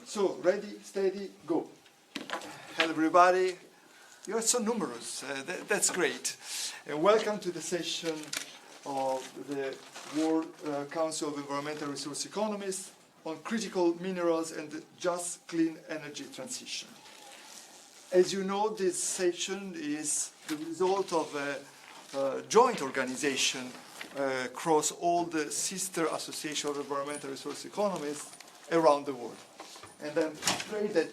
So, ready, steady, go. Hello everybody. You are so numerous. That's great. And welcome to the session of the World Council of Environmental Resource Economists on critical minerals and the just clean energy transition. As you know, this session is the result of a joint organization across all the sister associations of environmental resource economists around the world. And I'm afraid that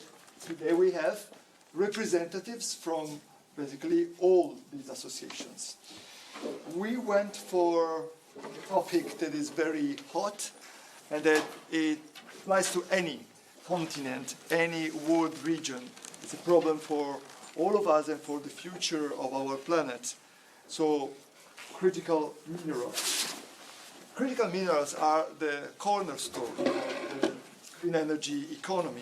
today we have representatives from basically all these associations. We went for a topic that is very hot and that it applies to any continent, any world region. It's a problem for all of us and for the future of our planet. So, critical minerals. Critical minerals are the cornerstone of the clean energy economy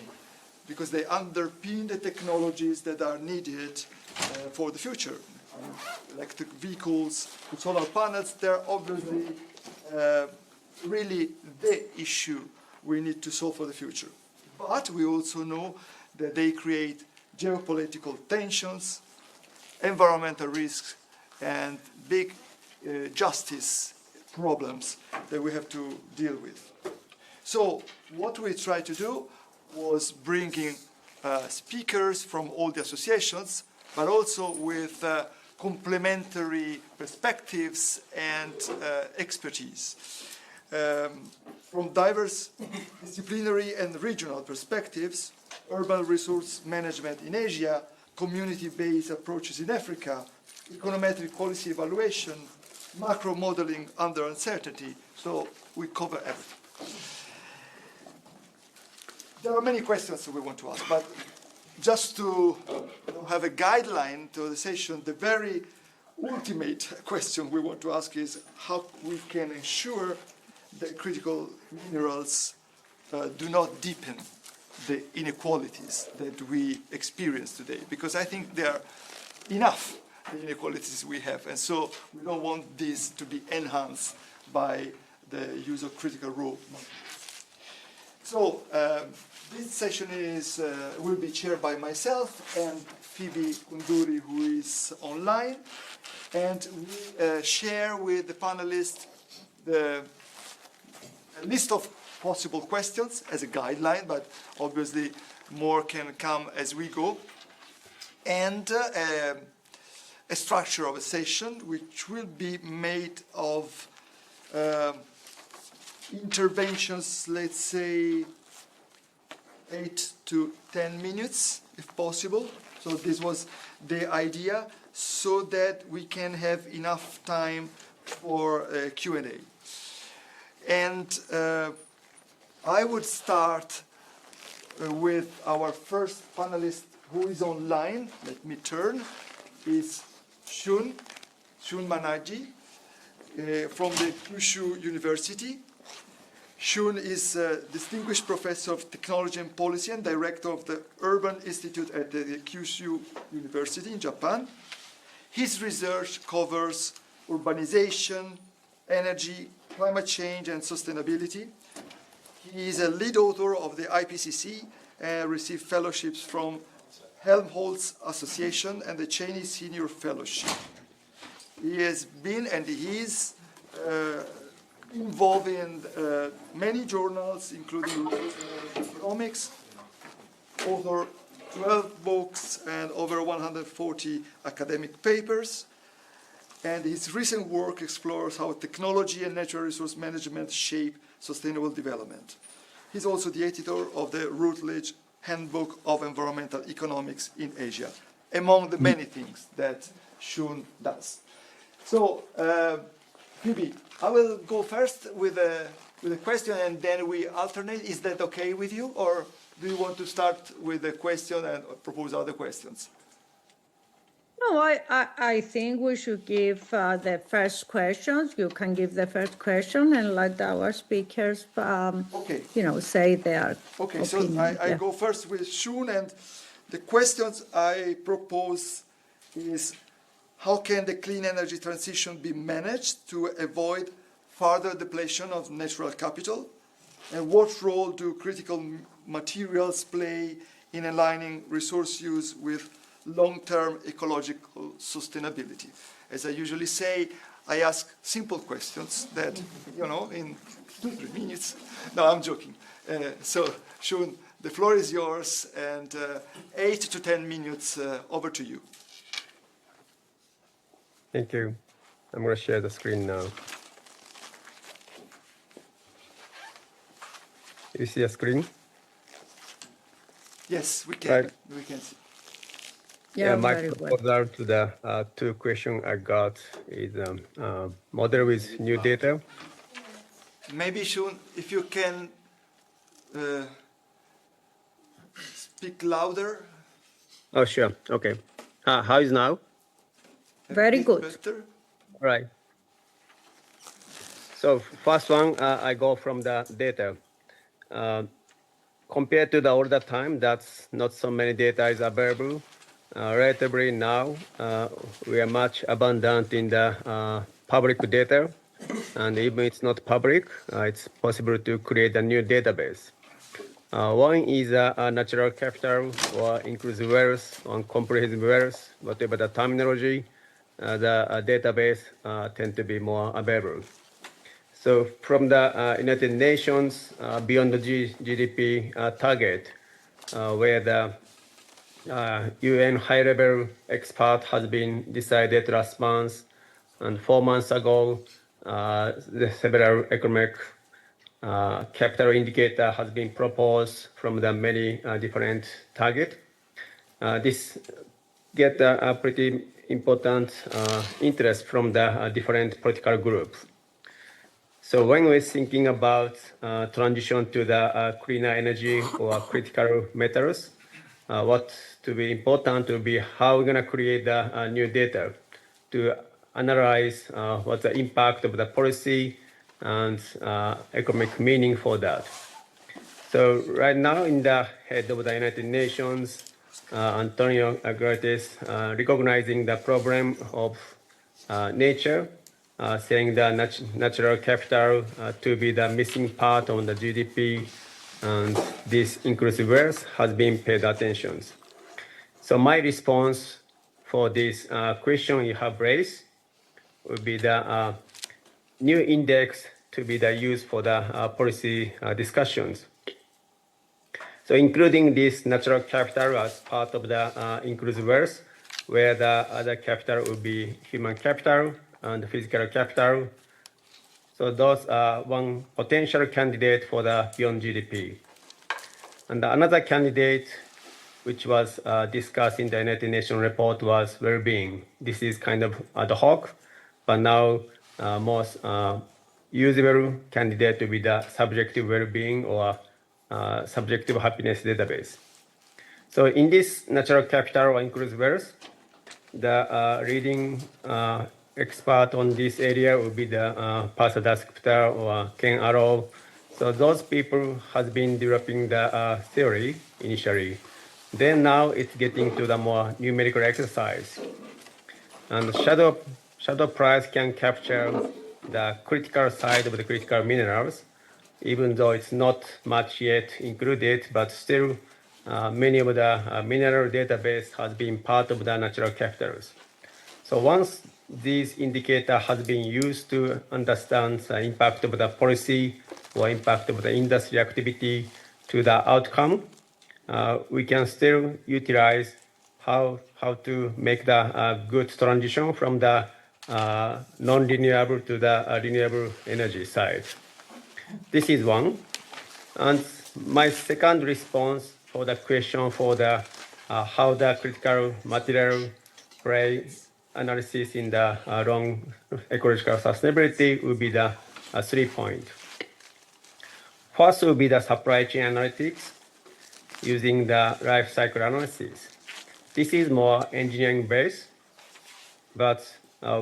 because they underpin the technologies that are needed for the future. Electric vehicles, solar panels, they're obviously really the issue we need to solve for the future. But we also know that they create geopolitical tensions, environmental risks, and big justice problems that we have to deal with. So what we tried to do was bringing speakers from all the associations, but also with complementary perspectives and expertise. From diverse disciplinary and regional perspectives, urban resource management in Asia, community-based approaches in Africa, econometric policy evaluation, macro modeling under uncertainty, so we cover everything. There are many questions that we want to ask, but just to have a guideline to the session, the very ultimate question we want to ask is how we can ensure that critical minerals do not deepen the inequalities that we experience today, because I think there are enough the inequalities we have, and so we don't want this to be enhanced by the use of critical raw materials. So this session will be chaired by myself and Phoebe Koundouri, who is online, and we share with the panelists the list of possible questions as a guideline, but obviously more can come as we go, and a structure of a session which will be made of interventions, let's say 8 to 10 minutes, if possible. So this was the idea, so that we can have enough time for Q&A. And I would start with our first panelist who is online. Let me turn. Is Shun Managi from the Kyushu University. Shun is a distinguished professor of technology and policy and director of the Urban Institute at the Kyushu University in Japan. His research covers urbanization, energy, climate change, and sustainability. He is a lead author of the IPCC and received fellowships from Helmholtz Association and the Chinese Senior Fellowship. He has been and he is involved in many journals, including Economics, authored 12 books and over 140 academic papers. And his recent work explores how technology and natural resource management shape sustainable development. He's also the editor of the Routledge Handbook of Environmental Economics in Asia, among the many things that Shun does. So, Phoebe, I will go first with a question and then we alternate. Is that okay with you? Or do you want to start with a question and propose other questions? No, I think we should give the first questions. You can give the first question and let our speakers, say their Okay, opinion. so I go first with Shun, and the questions I propose is how can the clean energy transition be managed to avoid further depletion of natural capital? And what role do critical materials play in aligning resource use with long-term ecological sustainability? As I usually say, I ask simple questions that, in 2-3 minutes. No, I'm joking. So, Shun, the floor is yours, and 8 to 10 minutes over to you. Thank you. I'm going to share the screen now. You see a screen? Yes, we can. Right. We can see. Yeah, My very well. proposal to the two questions I got is model with new data. Maybe, Shun, if you can speak louder. Oh, sure. Okay. How is now? Very bit good. Better. Right. So first one, I go from the data. Compared to the older time, that's not so many data is available. Relatively now, we are much abundant in the public data, and even it's not public, it's possible to create a new database. One is a natural capital or inclusive wealth or comprehensive wealth, whatever the terminology, the database tend to be more available. So from the United Nations beyond the GDP target, where the UN high-level expert has been decided last month, and 4 months ago, the several economic capital indicator has been proposed from the many different target. This get a pretty important interest from the different political groups. So when we're thinking about transition to the cleaner energy or critical metals, what to be important to be how we're going to create the new data to analyze what's the impact of the policy and economic meaning for that. So right now in the head of the United Nations, Antonio Guterres recognizing the problem of nature, saying the natural capital to be the missing part of the GDP, and this inclusive wealth has been paid attention. So my response for this question you have raised would be the new index to be the used for the policy discussions. So including this natural capital as part of the inclusive wealth, where the other capital would be human capital and physical capital. So those are one potential candidate for the beyond GDP. And another candidate, which was discussed in the United Nations report, was well-being. This is kind of ad hoc, but now most usable candidate to be the subjective well-being or subjective happiness database. So in this natural capital or inclusive wealth, the leading expert on this area will be the Pattanayak or Ken Arrow. So those people has been developing the theory initially. Then now it's getting to the more numerical exercise. And shadow price can capture the critical side of the critical minerals, even though it's not much yet included, but still many of the mineral database has been part of the natural capitals. So once these indicator has been used to understand the impact of the policy or impact of the industry activity to the outcome, we can still utilize how to make the good transition from the non-renewable to the renewable energy side. This is one. And my second response for the question for the how the critical material play analysis in the long ecological sustainability will be the 3 points. First will be the supply chain analytics using the life cycle analysis. This is more engineering based, but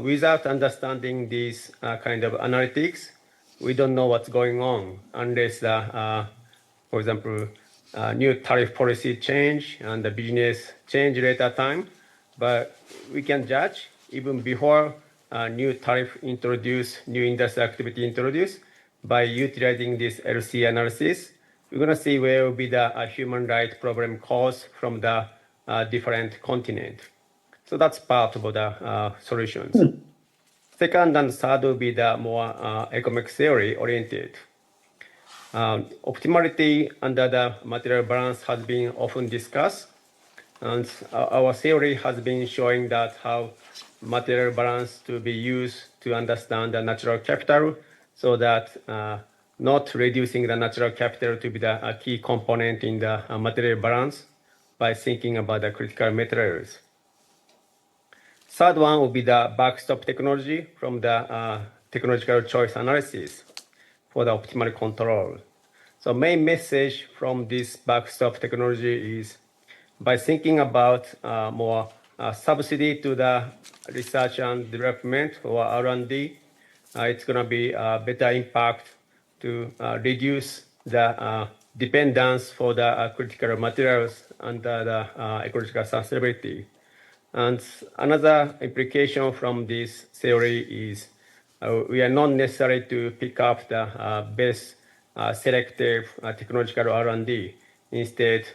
without understanding these kind of analytics, we don't know what's going on unless the, for example, new tariff policy change and the business change later time. But we can judge even before new tariff introduced, new industry activity introduced, by utilizing this LC analysis, we're going to see where will be the human rights problem caused from the different continent. So that's part of the solutions. Second and third will be the more economic theory oriented. Optimality under the material balance has been often discussed, and our theory has been showing that how material balance to be used to understand the natural capital, so that not reducing the natural capital to be the key component in the material balance by thinking about the critical materials. Third one will be the backstop technology from the technological choice analysis for the optimal control. So main message from this backstop technology is by thinking about more subsidy to the research and development or R&D, it's going to be a better impact to reduce the dependence for the critical materials under the ecological sustainability. And another implication from this theory is we are not necessary to pick up the best selective technological R&D. Instead,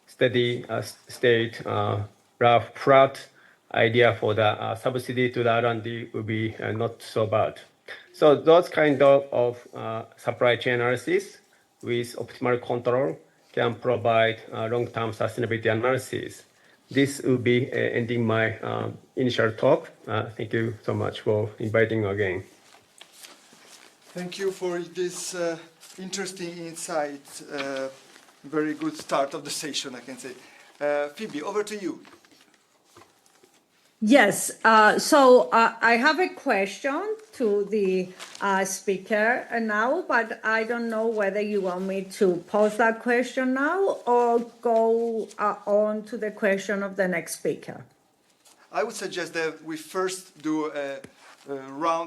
steady state flat idea for the subsidy to the R&D will be not so bad. So those kind of supply chain analysis with optimal control can provide long-term sustainability analysis. This will be ending my initial talk. Thank you so much for inviting again. Thank you for this interesting insight. Very good start of the session, I can say. Phoebe, over to you. Yes, so I have a question to the speaker now, but I don't know whether you want me to pose that question now or go on to the question of the next speaker. I would suggest that we first do a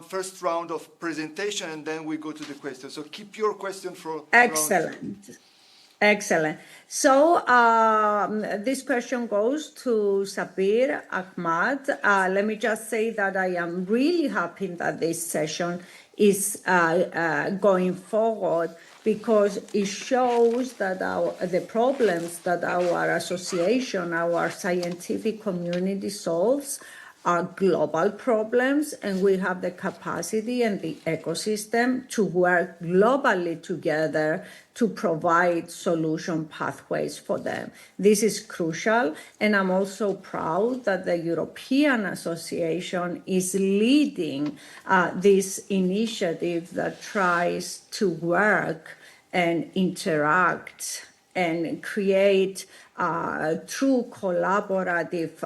first round of presentation and then we go to the question. So keep your question for Excellent. Excellent. So this question goes to Shabbir, Ahmad. Let me just say that I am really happy that this session is going forward because it shows that the problems that our association, our scientific community solves are global problems, and we have the capacity and the ecosystem to work globally together to provide solution pathways for them. This is crucial, and I'm also proud that the European Association is leading this initiative that tries to work and interact and create true collaborative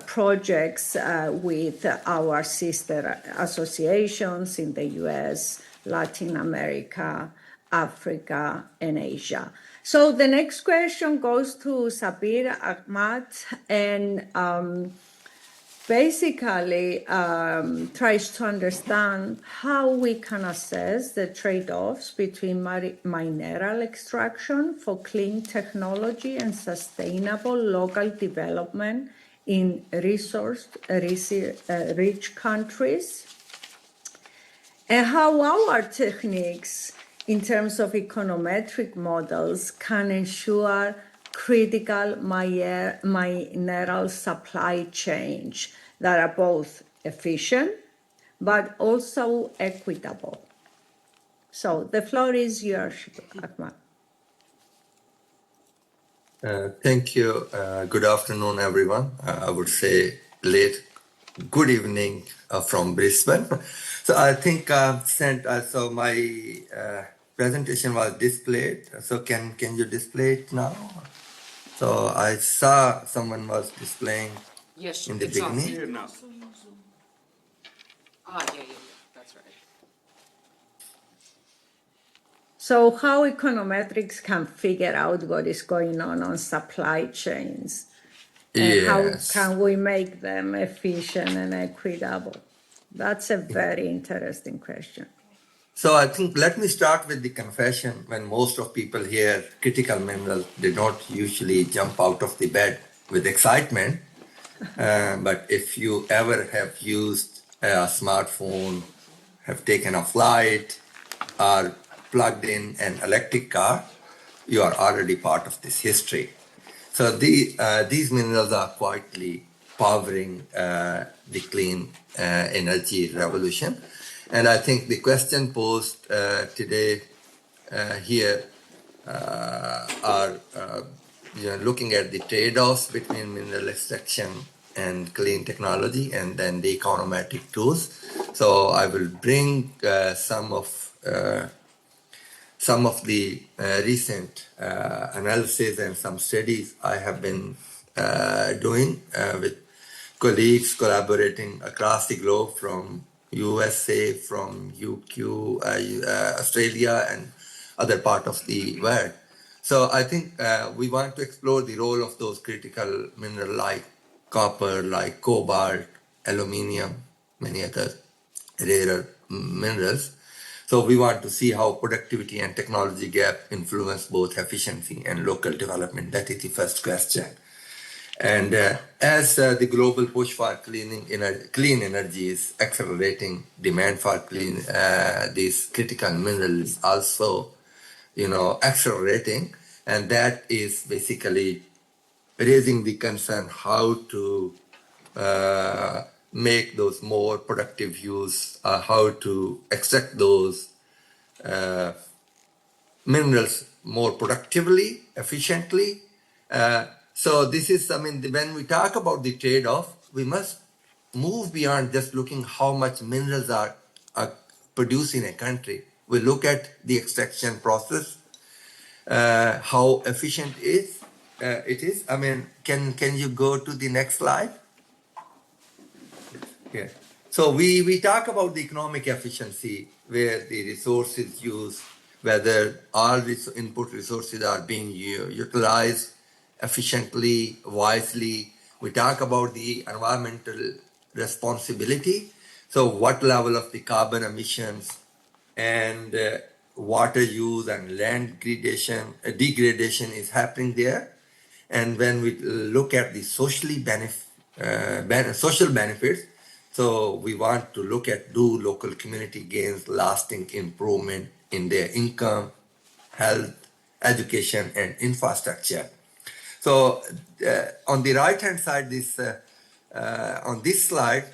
projects with our sister associations in the US, Latin America, Africa, and Asia. So the next question goes to Shabbir, Ahmad, and basically tries to understand how we can assess the trade-offs between mineral extraction for clean technology and sustainable local development in resource-rich countries, and how our techniques in terms of econometric models can ensure critical mineral supply chains that are both efficient but also equitable. So the floor is yours, Ahmad. Thank you. Good afternoon, everyone. I would say good evening from Brisbane. So I think so my presentation was displayed. So can you display it now? So I saw someone was displaying in the beginning. Here now. Yeah, that's right. So how econometrics can figure out what is going on supply chains? And how can we make them efficient and equitable? That's a very interesting question. So I think let me start with the confession. When most of people hear critical minerals, they don't usually jump out of the bed with excitement. But if you ever have used a smartphone, have taken a flight, are plugged in an electric car, you are already part of this history. So these minerals are quietly powering the clean energy revolution. And I think the question posed today here are looking at the trade-offs between mineral extraction and clean technology, and then the econometric tools. So I will bring some of the recent analysis and some studies I have been doing with colleagues collaborating across the globe from USA, from UQ, Australia, and other part of the world. So I think we want to explore the role of those critical minerals like copper, like cobalt, aluminium, many other rarer minerals. So we want to see how productivity and technology gap influence both efficiency and local development. That is the first question. And as the global push for clean energy is accelerating, demand for these critical minerals also, accelerating, and that is basically raising the concern how to make those more productive use, how to extract those minerals more productively, efficiently. So this is, when we talk about the trade-off, we must move beyond just looking how much minerals are produced in a country. We look at the extraction process, how efficient it is. Can you go to the next slide? Yeah. So we talk about the economic efficiency, where the resources used, whether all these input resources are being utilized efficiently, wisely. We talk about the environmental responsibility. So what level of the carbon emissions and water use and land degradation is happening there. And when we look at the social benefits, so we want to look at, do local community gains lasting improvement in their income, health, education, and infrastructure. So on the right-hand side, on this slide,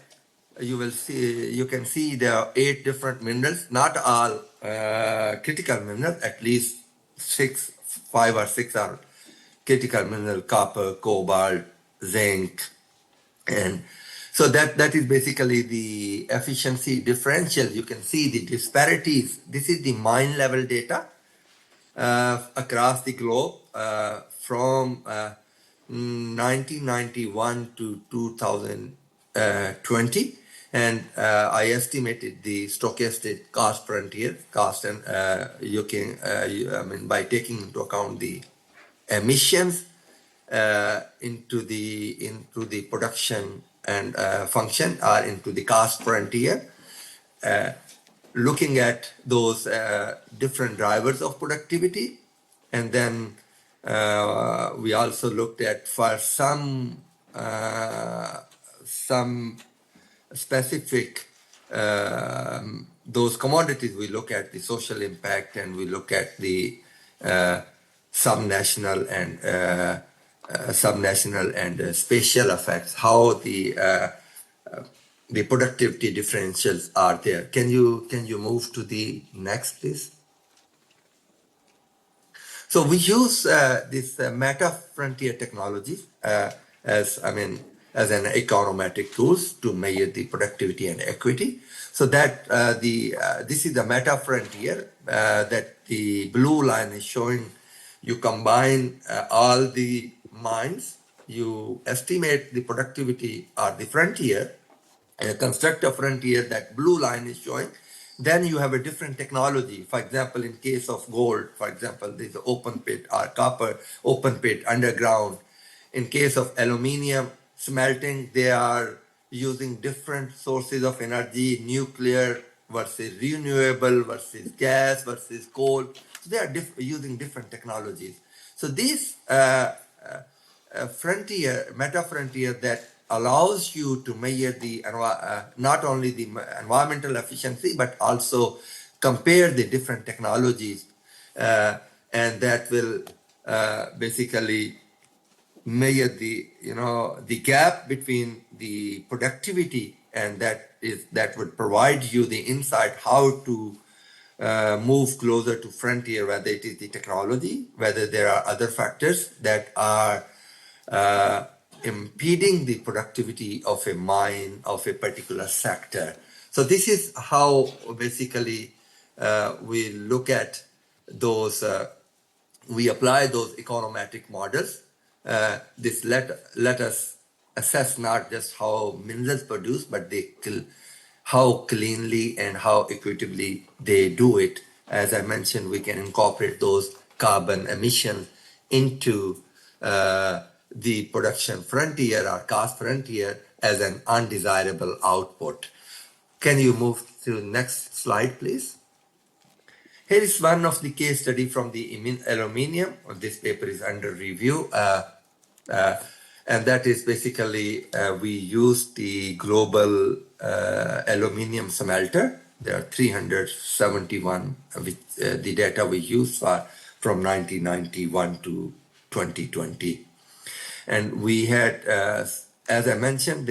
you can see there are 8 different minerals, not all critical minerals, at least 5 or 6 are critical mineral: copper, cobalt, zinc. And so that is basically the efficiency differential. You can see the disparities. This is the mine level data across the globe from 1991 to 2020. And I estimated the stochastic cost frontier cost, and by taking into account the emissions into the production and function, or into the cost frontier, looking at those different drivers of productivity. And then we also looked at, for some specific those commodities, we look at the social impact, and we look at the subnational and spatial effects, how the productivity differentials are there. Can you move to the next, please? So we use this meta frontier technologies as an econometric tools to measure the productivity and equity. So that this is the meta frontier that the blue line is showing. You combine all the mines, you estimate the productivity or the frontier, and construct a frontier that blue line is showing. Then you have a different technology. For example, in case of gold, for example, there's open pit, or copper, open pit, underground. In case of aluminium smelting, they are using different sources of energy, nuclear versus renewable versus gas versus coal. So they are using different technologies. So these meta frontier that allows you to measure the not only the environmental efficiency, but also compare the different technologies, and that will basically measure the gap between the productivity, and that would provide you the insight how to move closer to frontier, whether it is the technology, whether there are other factors that are impeding the productivity of a mine, of a particular sector. So this is how basically we look at those, we apply those econometric models. This let us assess not just how minerals produce, but how cleanly and how equitably they do it. As I mentioned, we can incorporate those carbon emissions into the production frontier or cost frontier as an undesirable output. Can you move to the next slide, please? Here is one of the case study from the aluminium. This paper is under review. And that is basically, we use the global aluminium smelter. There are 371, with the data we use from 1991 to 2020. And we had, as I mentioned,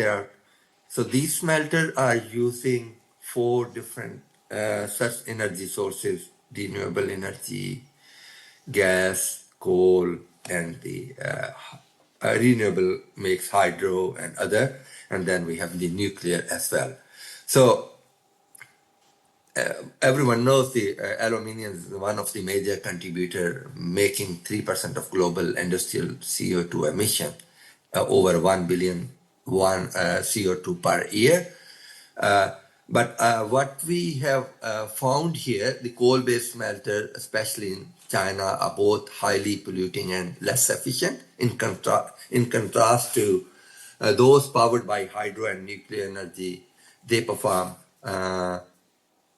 so these smelters are using 4 different such energy sources: renewable energy, gas, coal, and the renewable makes hydro and other, and then we have the nuclear as well. So everyone knows the aluminium is one of the major contributor, making 3% of global industrial CO2 emission, over 1 billion CO2 per year. But what we have found here, the coal-based smelter, especially in China, are both highly polluting and less efficient in contrast to those powered by hydro and nuclear energy. They perform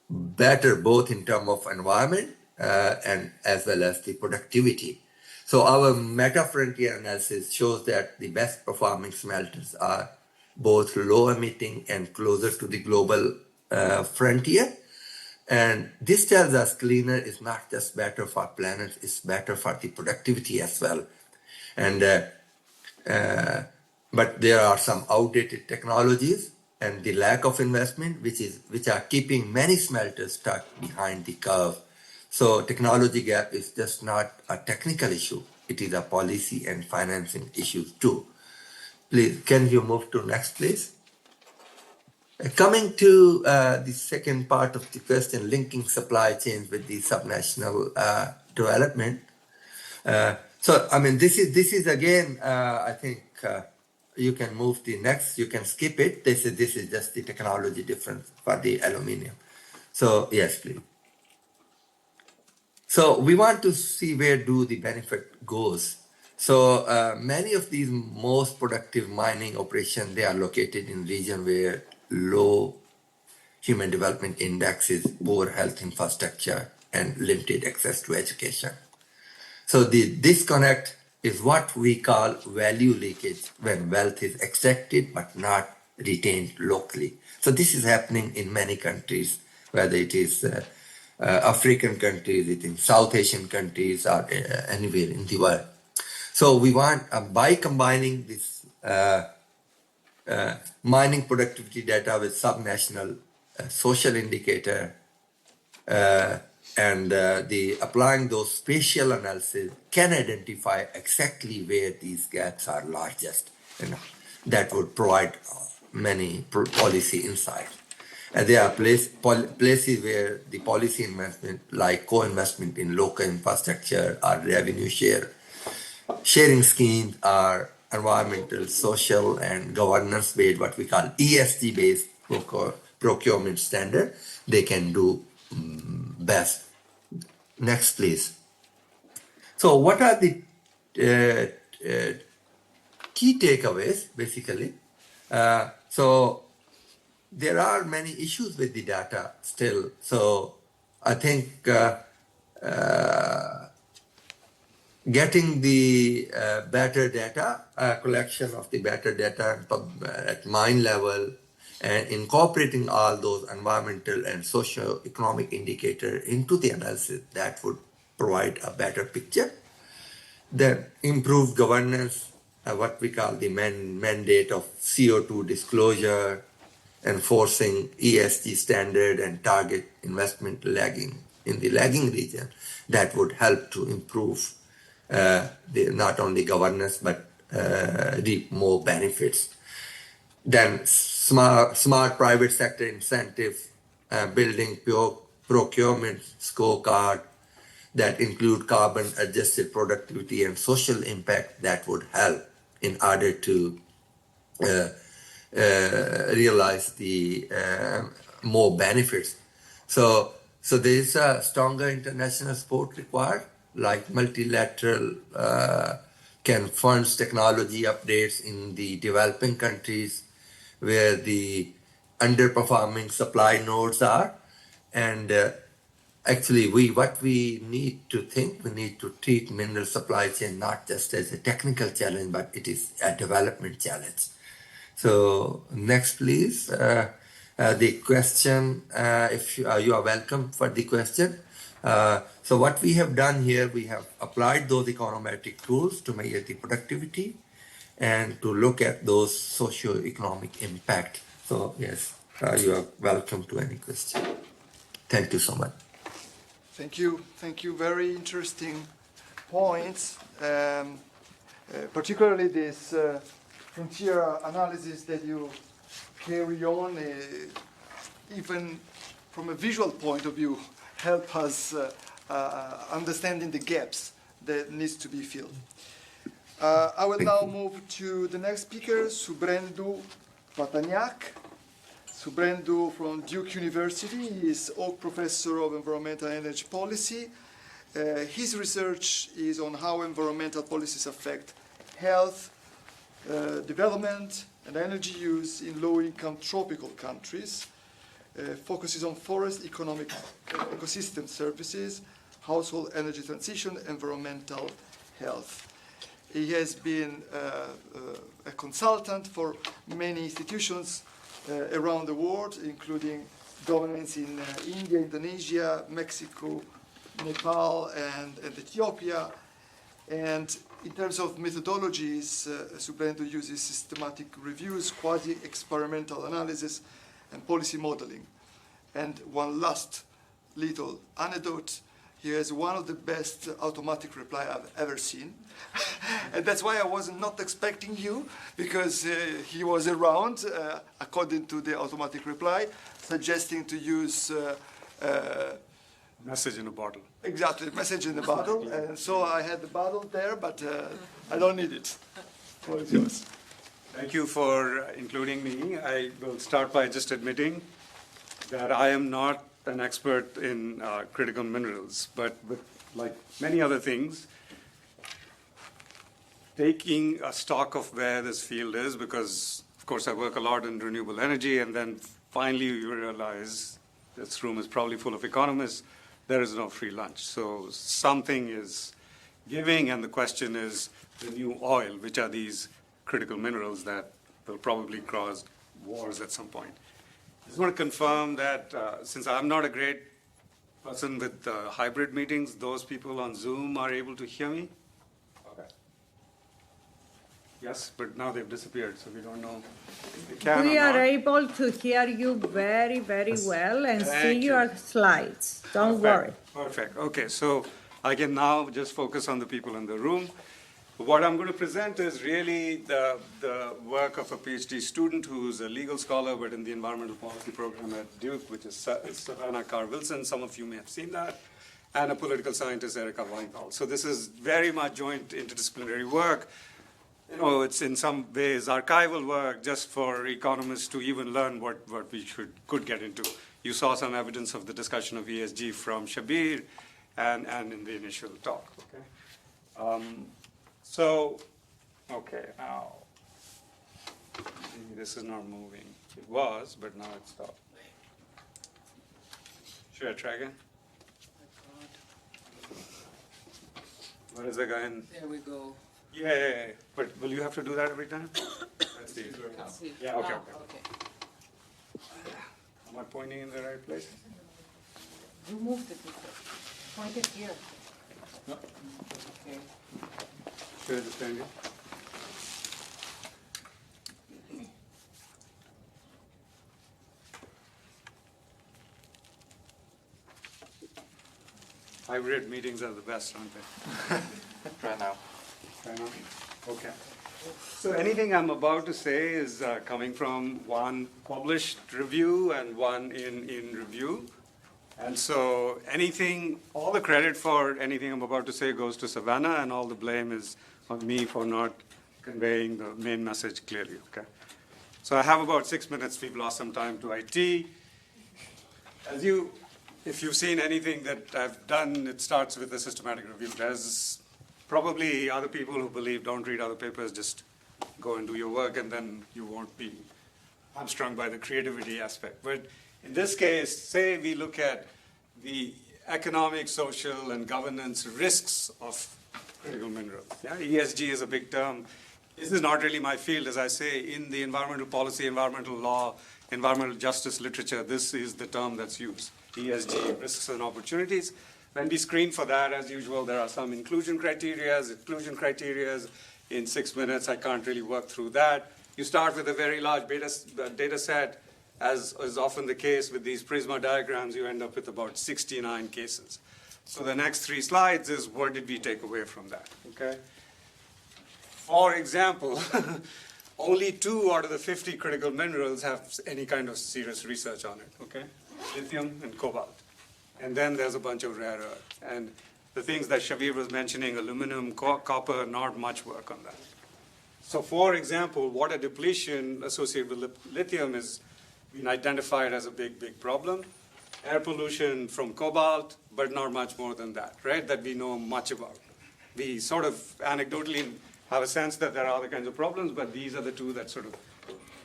better both in terms of environment and as well as the productivity. So our meta-frontier analysis shows that the best performing smelters are both low emitting and closer to the global frontier. And this tells us cleaner is not just better for planet, it's better for the productivity as well. And but there are some outdated technologies and the lack of investment, which are keeping many smelters stuck behind the curve. So technology gap is just not a technical issue; it is a policy and financing issue too. Please, can you move to next, please? Coming to the second part of the question, linking supply chains with the subnational development. So, I mean, this is again, I think you can move the next, you can skip it. This is just the technology difference for the aluminium. So, yes, please. So, we want to see where do the benefit goes. So, many of these most productive mining operations, they are located in region where low human development indexes, poor health infrastructure, and limited access to education. So the disconnect is what we call value leakage, when wealth is extracted but not retained locally. So this is happening in many countries, whether it is African countries, it in South Asian countries, or anywhere in the world. So we want, by combining this mining productivity data with subnational social indicator and the applying those spatial analysis can identify exactly where these gaps are largest, and that would provide many policy insights. And there are places where the policy investment, like co-investment in local infrastructure or revenue sharing schemes, are environmental, social, and governance-based, what we call ESG-based procurement standard, they can do best. Next, please. So what are the key takeaways, basically? So there are many issues with the data still. So I think getting the better data, collection of the better data at mine level, and incorporating all those environmental and socio-economic indicators into the analysis, that would provide a better picture. Then improved governance, what we call the mandate of CO2 disclosure, enforcing ESG standard and target investment lagging in the lagging region, that would help to improve not only governance but reap more benefits. Then smart private sector incentive, building procurement scorecard that include carbon adjusted productivity and social impact, that would help in order to realize the more benefits. So there is a stronger international support required, like multilateral can fund technology updates in the developing countries where the underperforming supply nodes are. And actually, what we need to think, we need to treat mineral supply chain not just as a technical challenge, but it is a development challenge. So next, please, the question, if you are welcome for the question. So what we have done here, we have applied those econometric tools to measure the productivity and to look at those socio-economic impact. So yes, you are welcome to any question. Thank you so much. Thank you. Thank you. Very interesting points, particularly this frontier analysis that you carry on, even from a visual point of view, help us understanding the gaps that needs to be filled. I will now move to the next speaker, Subhrendu Pattanayak. Subhrendu from Duke University. He is Oak Professor of Environmental and Energy Policy. His research is on how environmental policies affect health, development, and energy use in low-income tropical countries. Focuses on forest economic ecosystem services, household energy transition, environmental health. He has been a consultant for many institutions around the world, including governments in India, Indonesia, Mexico, Nepal, and Ethiopia. And in terms of methodologies, Subhrendu uses systematic reviews, quasi-experimental analysis, and policy modeling. And one last little anecdote, he has one of the best automatic reply I've ever seen. And that's why I was not expecting you, because he was around, according to the automatic reply, suggesting to use message in a bottle. Exactly, message in the bottle. And so I had the bottle there, but I don't need it. What is yours? Thank you for including me. I will start by just admitting that I am not an expert in critical minerals, but like many other things, taking a stock of where this field is, because of course I work a lot in renewable energy, and then finally you realize this room is probably full of economists, there is no free lunch. So something is giving, and the question is the new oil, which are these critical minerals that will probably cause wars at some point. I just want to confirm that since I'm not a great person with hybrid meetings, those people on Zoom are able to hear me? Okay. Yes, but now they've disappeared, so we don't know if they can We or are not. able to hear you very, very well and see Thank you. your slides. Don't worry. Perfect. Okay, so I can now just focus on the people in the room. What I'm going to present is really the work of a PhD student who's a legal scholar, but in the environmental policy program at Duke, which is Savannah Carr-Wilson. Some of you may have seen that. And a political scientist, Erica Weinthal. So this is very much joint interdisciplinary work. You know, it's in some ways archival work just for economists to even learn what we could get into. You saw some evidence of the discussion of ESG from Shabbir and in the initial talk. Okay. So, okay, now, maybe this is not moving. It was, but now it stopped. Should I try again? Where is the guy in? There we go. Yeah. But will you have to do that every time? Let's see. Let's see. Yeah, okay, Ah, okay. Am I pointing in the right place? You moved it before. Point it here. Okay. Should I just stand here? Hybrid meetings are the best, aren't they? Try now. Try now? Okay. So anything I'm about to say is coming from one published review and one in review. And so anything, all the credit for anything I'm about to say goes to Savannah, and all the blame is on me for not conveying the main message clearly, okay? So I have about 6 minutes. We've lost some time to IT. If you've seen anything that I've done, it starts with a systematic review. There's probably other people who believe don't read other papers, just go and do your work, and then you won't be hamstrung by the creativity aspect. But in this case, say we look at the economic, social, and governance risks of critical minerals. Yeah, ESG is a big term. This is not really my field, as I say. In the environmental policy, environmental law, environmental justice literature, this is the term that's used. ESG, risks and opportunities. When we screen for that, as usual, there are some inclusion criteria. In 6 minutes, I can't really work through that. You start with a very large data set. As is often the case with these Prisma diagrams, you end up with about 69 cases. So the next 3 slides is what did we take away from that, okay? For example, only 2 out of the 50 critical minerals have any kind of serious research on it, okay? Lithium and cobalt. And then there's a bunch of rare earth. And the things that Shabbir was mentioning, aluminum, copper, not much work on that. So for example, water depletion associated with lithium is been identified as a big problem. Air pollution from cobalt, but not much more than that, right? That we know much about. We sort of anecdotally have a sense that there are other kinds of problems, but these are the 2 that sort of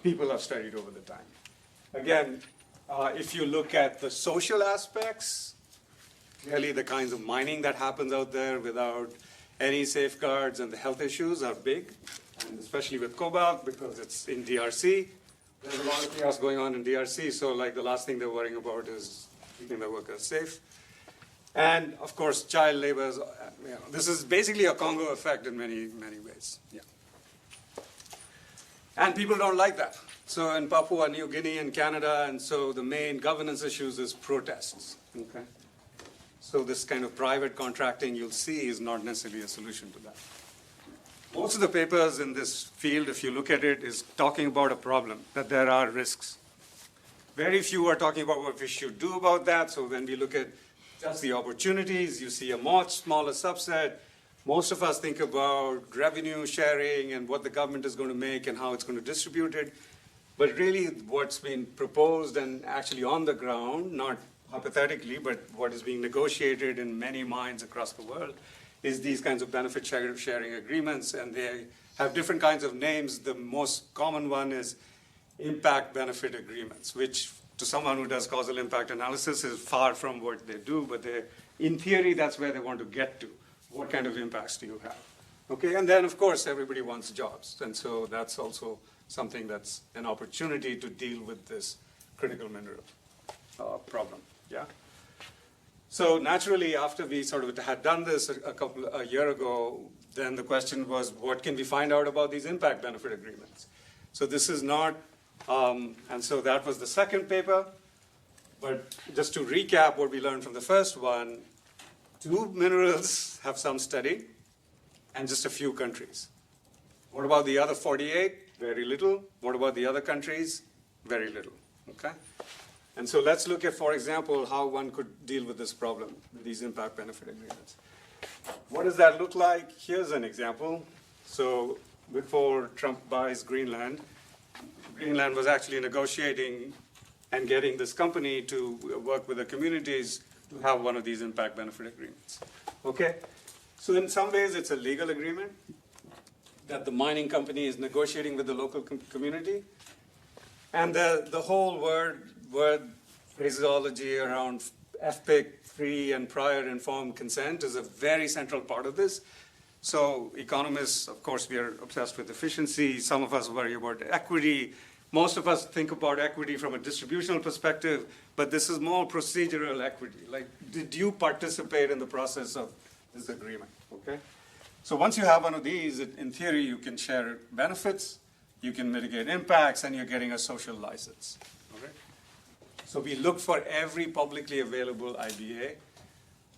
people have studied over the time. Again, if you look at the social aspects, clearly the kinds of mining that happens out there without any safeguards and the health issues are big, and especially with cobalt because it's in DRC. There's a lot of chaos going on in DRC, so like the last thing they're worrying about is keeping their workers safe. And of course, child labor is, this is basically a Congo effect in many ways. Yeah. And people don't like that. So in Papua New Guinea and Canada, and so the main governance issues is protests. Okay. So this kind of private contracting you'll see is not necessarily a solution to that. Most of the papers in this field, if you look at it, is talking about a problem, that there are risks. Very few are talking about what we should do about that. So when we look at just the opportunities, you see a much smaller subset. Most of us think about revenue sharing and what the government is going to make and how it's going to distribute it. But really what's been proposed and actually on the ground, not hypothetically, but what is being negotiated in many minds across the world, is these kinds of benefit sharing agreements, and they have different kinds of names. The most common one is impact benefit agreements, which to someone who does causal impact analysis is far from what they do, but in theory, that's where they want to get to. What kind of impacts do you have? Okay, and then of course, everybody wants jobs, and so that's also something that's an opportunity to deal with this critical mineral problem, yeah? So naturally, after we sort of had done this a year ago, then the question was, what can we find out about these impact benefit agreements? So this is not, and so that was the second paper. But just to recap what we learned from the first one, 2 minerals have some study, and just a few countries. What about the other 48? Very little. What about the other countries? Very little, okay? And so let's look at, for example, how one could deal with this problem, with these impact benefit agreements. What does that look like? Here's an example. So before Trump buys Greenland, Greenland was actually negotiating and getting this company to work with the communities to have one of these impact benefit agreements. Okay? So in some ways, it's a legal agreement that the mining company is negotiating with the local community. And the whole word phraseology around FPIC, free and prior informed consent, is a very central part of this. So economists, of course, we are obsessed with efficiency. Some of us worry about equity. Most of us think about equity from a distributional perspective, but this is more procedural equity. Like, did you participate in the process of this agreement, okay? So once you have one of these, in theory, you can share benefits, you can mitigate impacts, and you're getting a social license, okay? So we look for every publicly available IBA.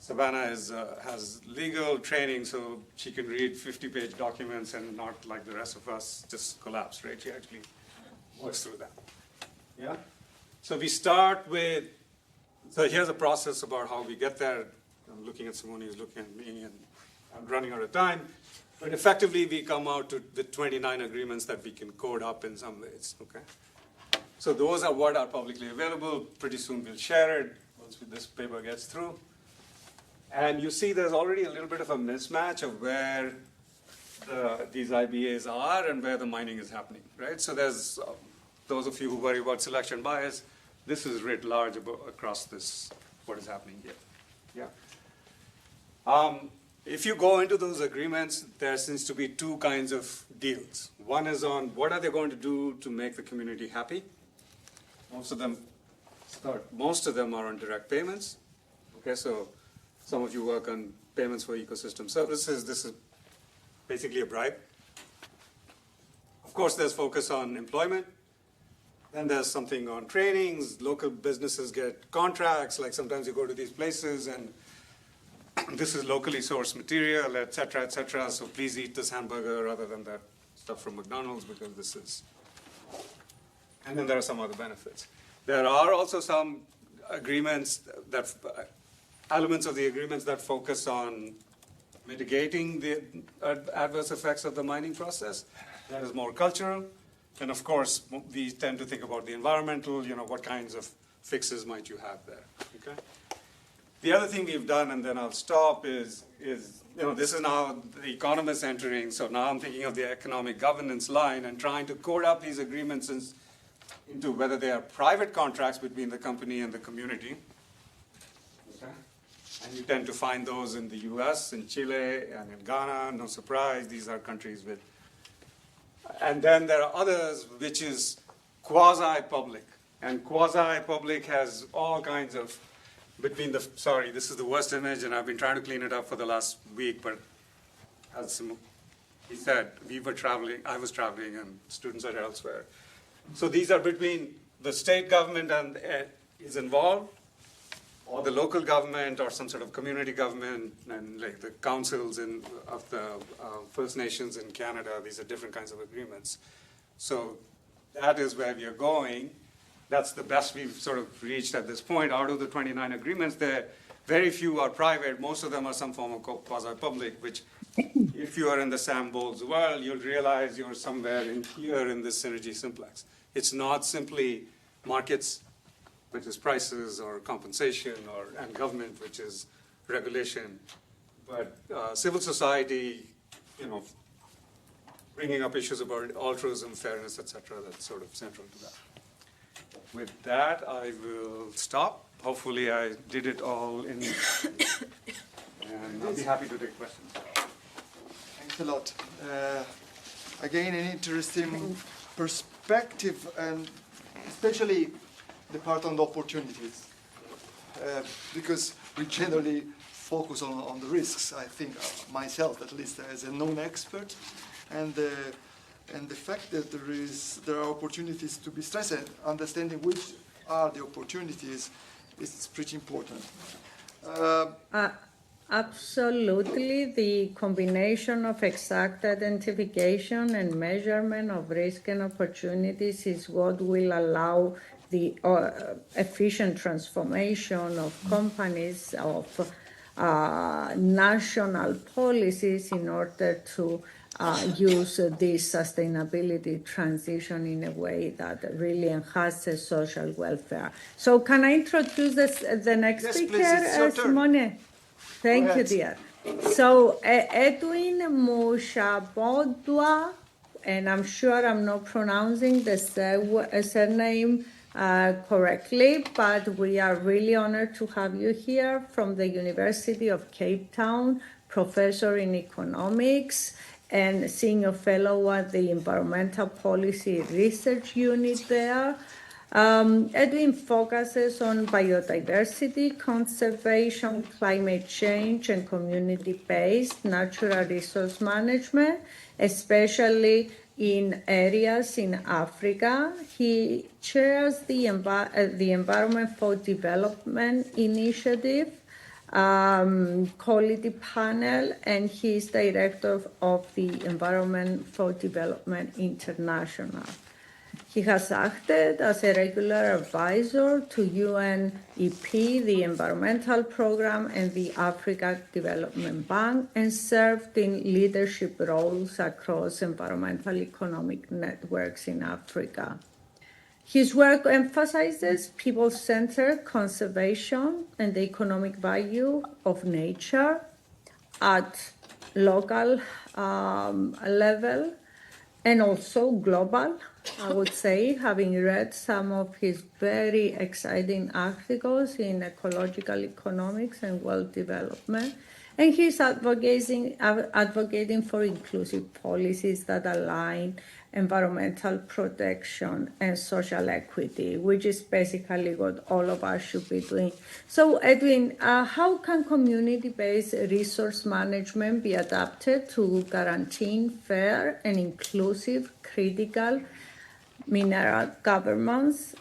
Savannah has legal training, so she can read 50-page documents and not like the rest of us just collapse, right? She actually works through that. Yeah? So we start with, so here's a process about how we get there. I'm looking at Simone, who's looking at me, and I'm running out of time. But effectively, we come out with 29 agreements that we can code up in some ways, okay? So those are what are publicly available. Pretty soon we'll share it once this paper gets through. And you see there's already a little bit of a mismatch of where these IBAs are and where the mining is happening, right? So there's, those of you who worry about selection bias, this is writ large across this, what is happening here. Yeah. If you go into those agreements, there seems to be two kinds of deals. One is on what are they going to do to make the community happy. Most of them are on direct payments. Okay, so some of you work on payments for ecosystem services. This is basically a bribe. Of course, there's focus on employment. Then there's something on trainings. Local businesses get contracts. Like sometimes you go to these places and this is locally sourced material, et cetera, so please eat this hamburger rather than that stuff from McDonald's because this is. And then there are some other benefits. There are also some agreements that, elements of the agreements that focus on mitigating the adverse effects of the mining process. That is more cultural. And of course, we tend to think about the environmental, what kinds of fixes might you have there, okay? The other thing we've done, and then I'll stop, is this is now the economists entering, so now I'm thinking of the economic governance line and trying to code up these agreements into whether they are private contracts between the company and the community. Okay? And you tend to find those in the US, in Chile, and in Ghana, no surprise, these are countries with. And then there are others which is quasi-public. And quasi-public has all kinds of, sorry, this is the worst image, and I've been trying to clean it up for the last week, but as he said, I was traveling, and students are elsewhere. So these are between the state government and is involved, or the local government, or some sort of community government, and like the councils of the First Nations in Canada. These are different kinds of agreements. So that is where we are going. That's the best we've sort of reached at this point. Out of the 29 agreements, very few are private. Most of them are some form of quasi-public, which if you are in the Sam Bowles world, you'll realize you're somewhere in here in this synergy simplex. It's not simply markets, which is prices or compensation, and government, which is regulation, but civil society, bringing up issues about altruism, fairness, etc. That's sort of central to that. With that, I will stop. Hopefully I did it all in, and I'll be happy to take questions. Thanks a lot. Again, an interesting perspective, and especially the part on the opportunities, because we generally focus on the risks. I think myself, at least, as a non-expert, and the fact that there are opportunities to be stressed, and understanding which are the opportunities is pretty important. Absolutely, the combination of exact identification and measurement of risk and opportunities is what will allow the efficient transformation of companies, of national policies in order to use this sustainability transition in a way that really enhances social welfare. So can I introduce the next Yes, speaker, please, it's your turn. Simone? Thank Go you, ahead. dear. So Edwin Muchapondwa, and I'm sure I'm not pronouncing the surname correctly, but we are really honored to have you here from the University of Cape Town, professor in economics and senior fellow at the Environmental Policy Research Unit there. Edwin focuses on biodiversity, conservation, climate change, and community-based natural resource management, especially in areas in Africa. He chairs the Environment for Development Initiative Quality Panel, and he is director of the Environment for Development International. He has acted as a regular advisor to UNEP, the Environmental Program, and the Africa Development Bank, and served in leadership roles across environmental economic networks in Africa. His work emphasizes people-centered conservation and the economic value of nature at local level and also global, I would say, having read some of his very exciting articles in ecological economics and world development. And he's advocating for inclusive policies that align environmental protection and social equity, which is basically what all of us should be doing. So, Edwin, how can community-based resource management be adapted to guaranteeing fair and inclusive critical mineral governance,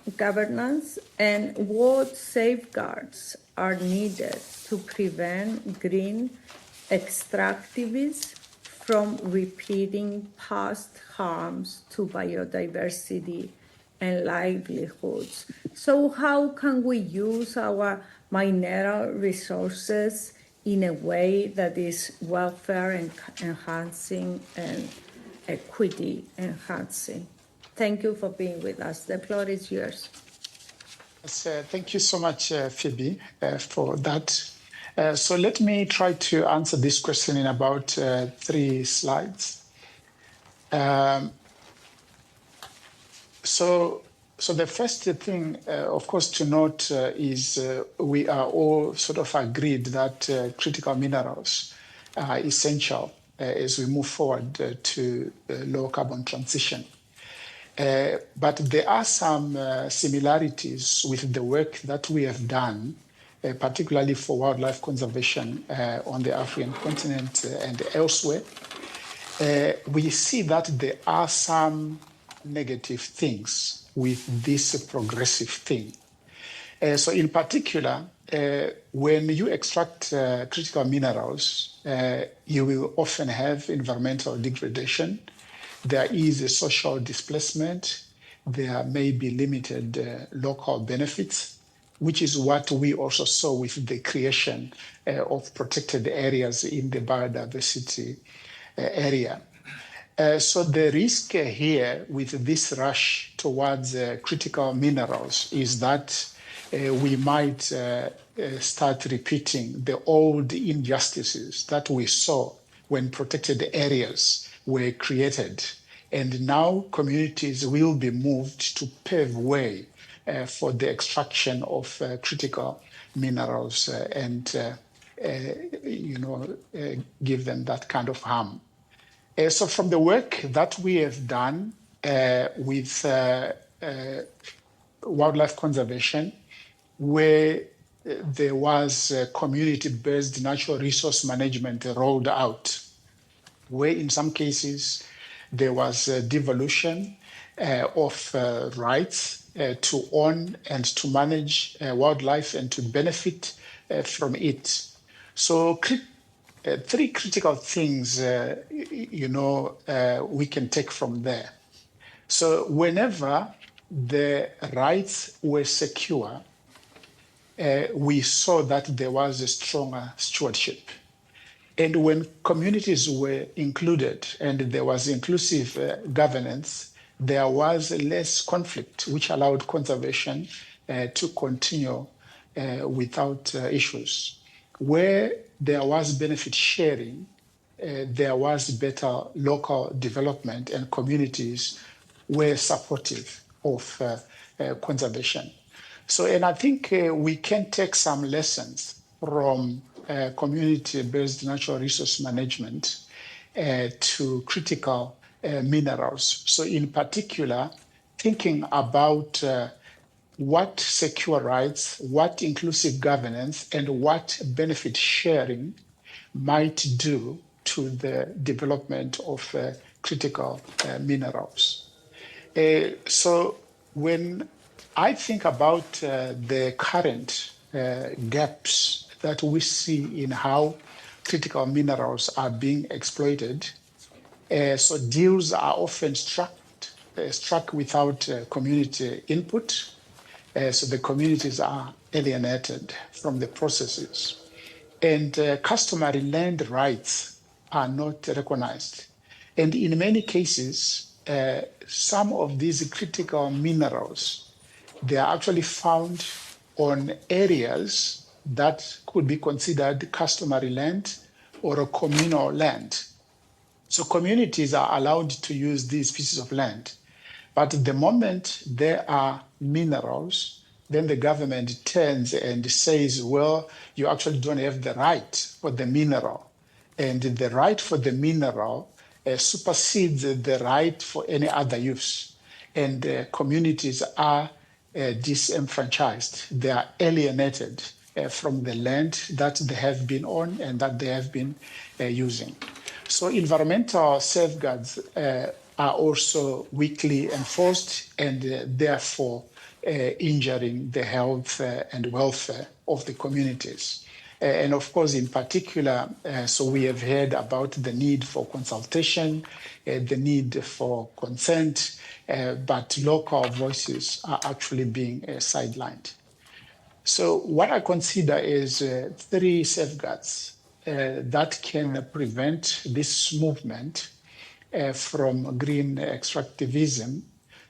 and what safeguards are needed to prevent green extractivism from repeating past harms to biodiversity and livelihoods? So how can we use our mineral resources in a way that is welfare enhancing and equity enhancing? Thank you for being with us. The floor is yours. Yes, thank you so much, Phoebe, for that. So let me try to answer this question in about 3 slides. So the first thing, of course, to note is we are all sort of agreed that critical minerals are essential as we move forward to low carbon transition. But there are some similarities with the work that we have done, particularly for wildlife conservation on the African continent and elsewhere. We see that there are some negative things with this progressive thing. So in particular, when you extract critical minerals, you will often have environmental degradation. There is a social displacement. There may be limited local benefits, which is what we also saw with the creation of protected areas in the biodiversity area. So the risk here with this rush towards critical minerals is that we might start repeating the old injustices that we saw when protected areas were created. And now communities will be moved to pave way for the extraction of critical minerals and give them that kind of harm. So from the work that we have done with wildlife conservation, where there was community-based natural resource management rolled out, where in some cases there was devolution of rights to own and to manage wildlife and to benefit from it. So 3 critical things, we can take from there. So whenever the rights were secure, we saw that there was a stronger stewardship. And when communities were included and there was inclusive governance, there was less conflict, which allowed conservation to continue without issues. Where there was benefit sharing, there was better local development, and communities were supportive of conservation. So, and I think we can take some lessons from community-based natural resource management to critical minerals. So in particular, thinking about what secure rights, what inclusive governance, and what benefit sharing might do to the development of critical minerals. So when I think about the current gaps that we see in how critical minerals are being exploited, so deals are often struck without community input. So the communities are alienated from the processes. And customary land rights are not recognized. And in many cases, some of these critical minerals, they are actually found on areas that could be considered customary land or a communal land. So communities are allowed to use these pieces of land. But the moment there are minerals, then the government turns and says, well, you actually don't have the right for the mineral. And the right for the mineral supersedes the right for any other use. And communities are disenfranchised. They are alienated from the land that they have been on and that they have been using. So environmental safeguards are also weakly enforced and therefore injuring the health and welfare of the communities. And of course, in particular, so we have heard about the need for consultation, the need for consent, but local voices are actually being sidelined. So what I consider is 3 safeguards that can prevent this movement from green extractivism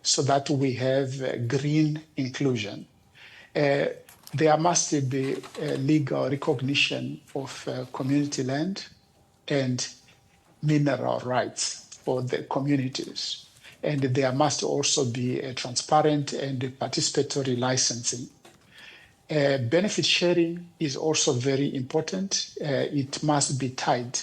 so that we have green inclusion. There must be legal recognition of community land and mineral rights for the communities. And there must also be a transparent and participatory licensing. Benefit sharing is also very important. It must be tied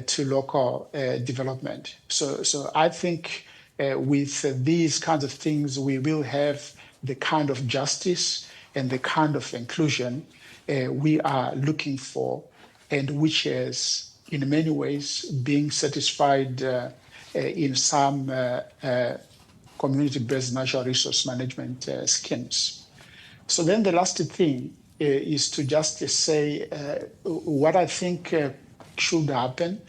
to local development. So I think with these kinds of things, we will have the kind of justice and the kind of inclusion we are looking for, and which is in many ways being satisfied in some community-based natural resource management schemes. So then the last thing is to just say what I think should happen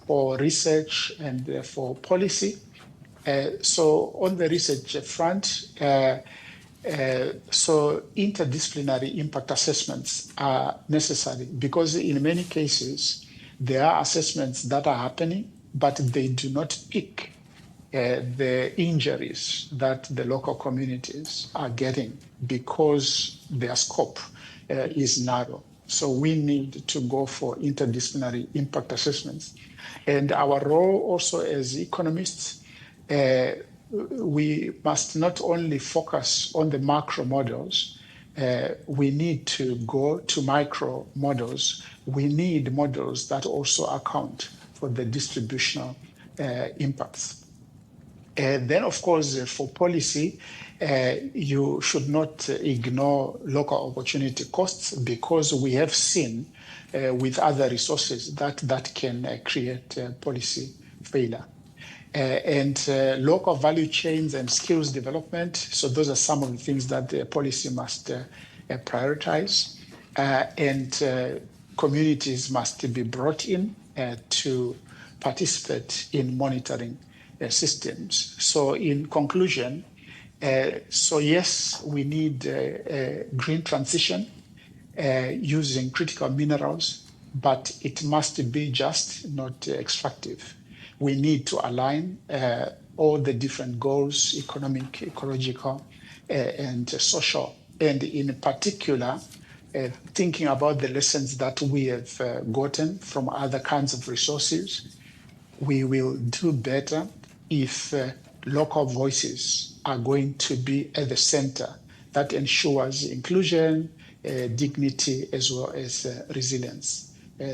for research and for policy. So on the research front, so interdisciplinary impact assessments are necessary because in many cases, there are assessments that are happening, but they do not pick the injuries that the local communities are getting because their scope is narrow. So we need to go for interdisciplinary impact assessments. And our role also as economists, we must not only focus on the macro models, we need to go to micro models. We need models that also account for the distributional impacts. Then, of course, for policy, you should not ignore local opportunity costs because we have seen with other resources that can create policy failure. And local value chains and skills development. So those are some of the things that the policy must prioritize. And communities must be brought in to participate in monitoring systems. So in conclusion, so yes, we need a green transition using critical minerals, but it must be just, not extractive. We need to align all the different goals, economic, ecological, and social. And in particular, thinking about the lessons that we have gotten from other kinds of resources, we will do better if local voices are going to be at the center. That ensures inclusion, dignity, as well as resilience.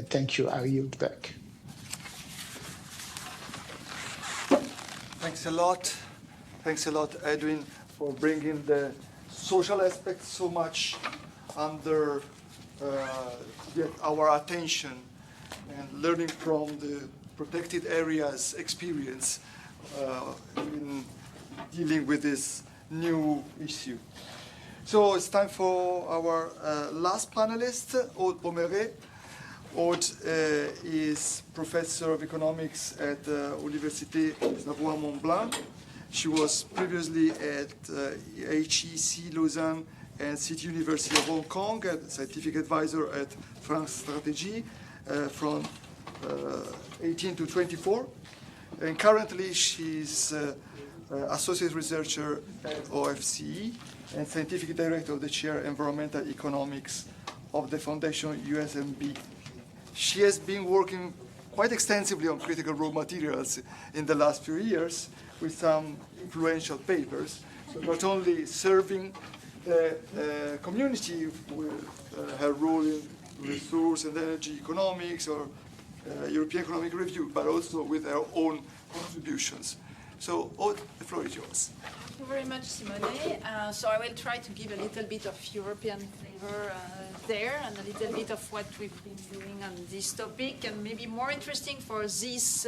Thank you. I yield back. Thanks a lot. Thanks a lot, Edwin, for bringing the social aspects so much under our attention and learning from the protected areas experience in dealing with this new issue. So it's time for our last panelist, Aude Pommeret. Aude is professor of economics at Université Savoie Mont Blanc. She was previously at HEC Lausanne and City University of Hong Kong, a scientific advisor at France Strategy from 18 to 24. And currently she's associate researcher at OFCE and scientific director of the chair Environmental Economics of the Foundation USMB. She has been working quite extensively on critical raw materials in the last few years with some influential papers, so not only serving the community with her role in resource and energy economics or European Economic Review, but also with her own contributions. So, Aude, the floor is yours. Thank you very much, Simone. So I will try to give a little bit of European flavor there and a little bit of what we've been doing on this topic, and maybe more interesting for this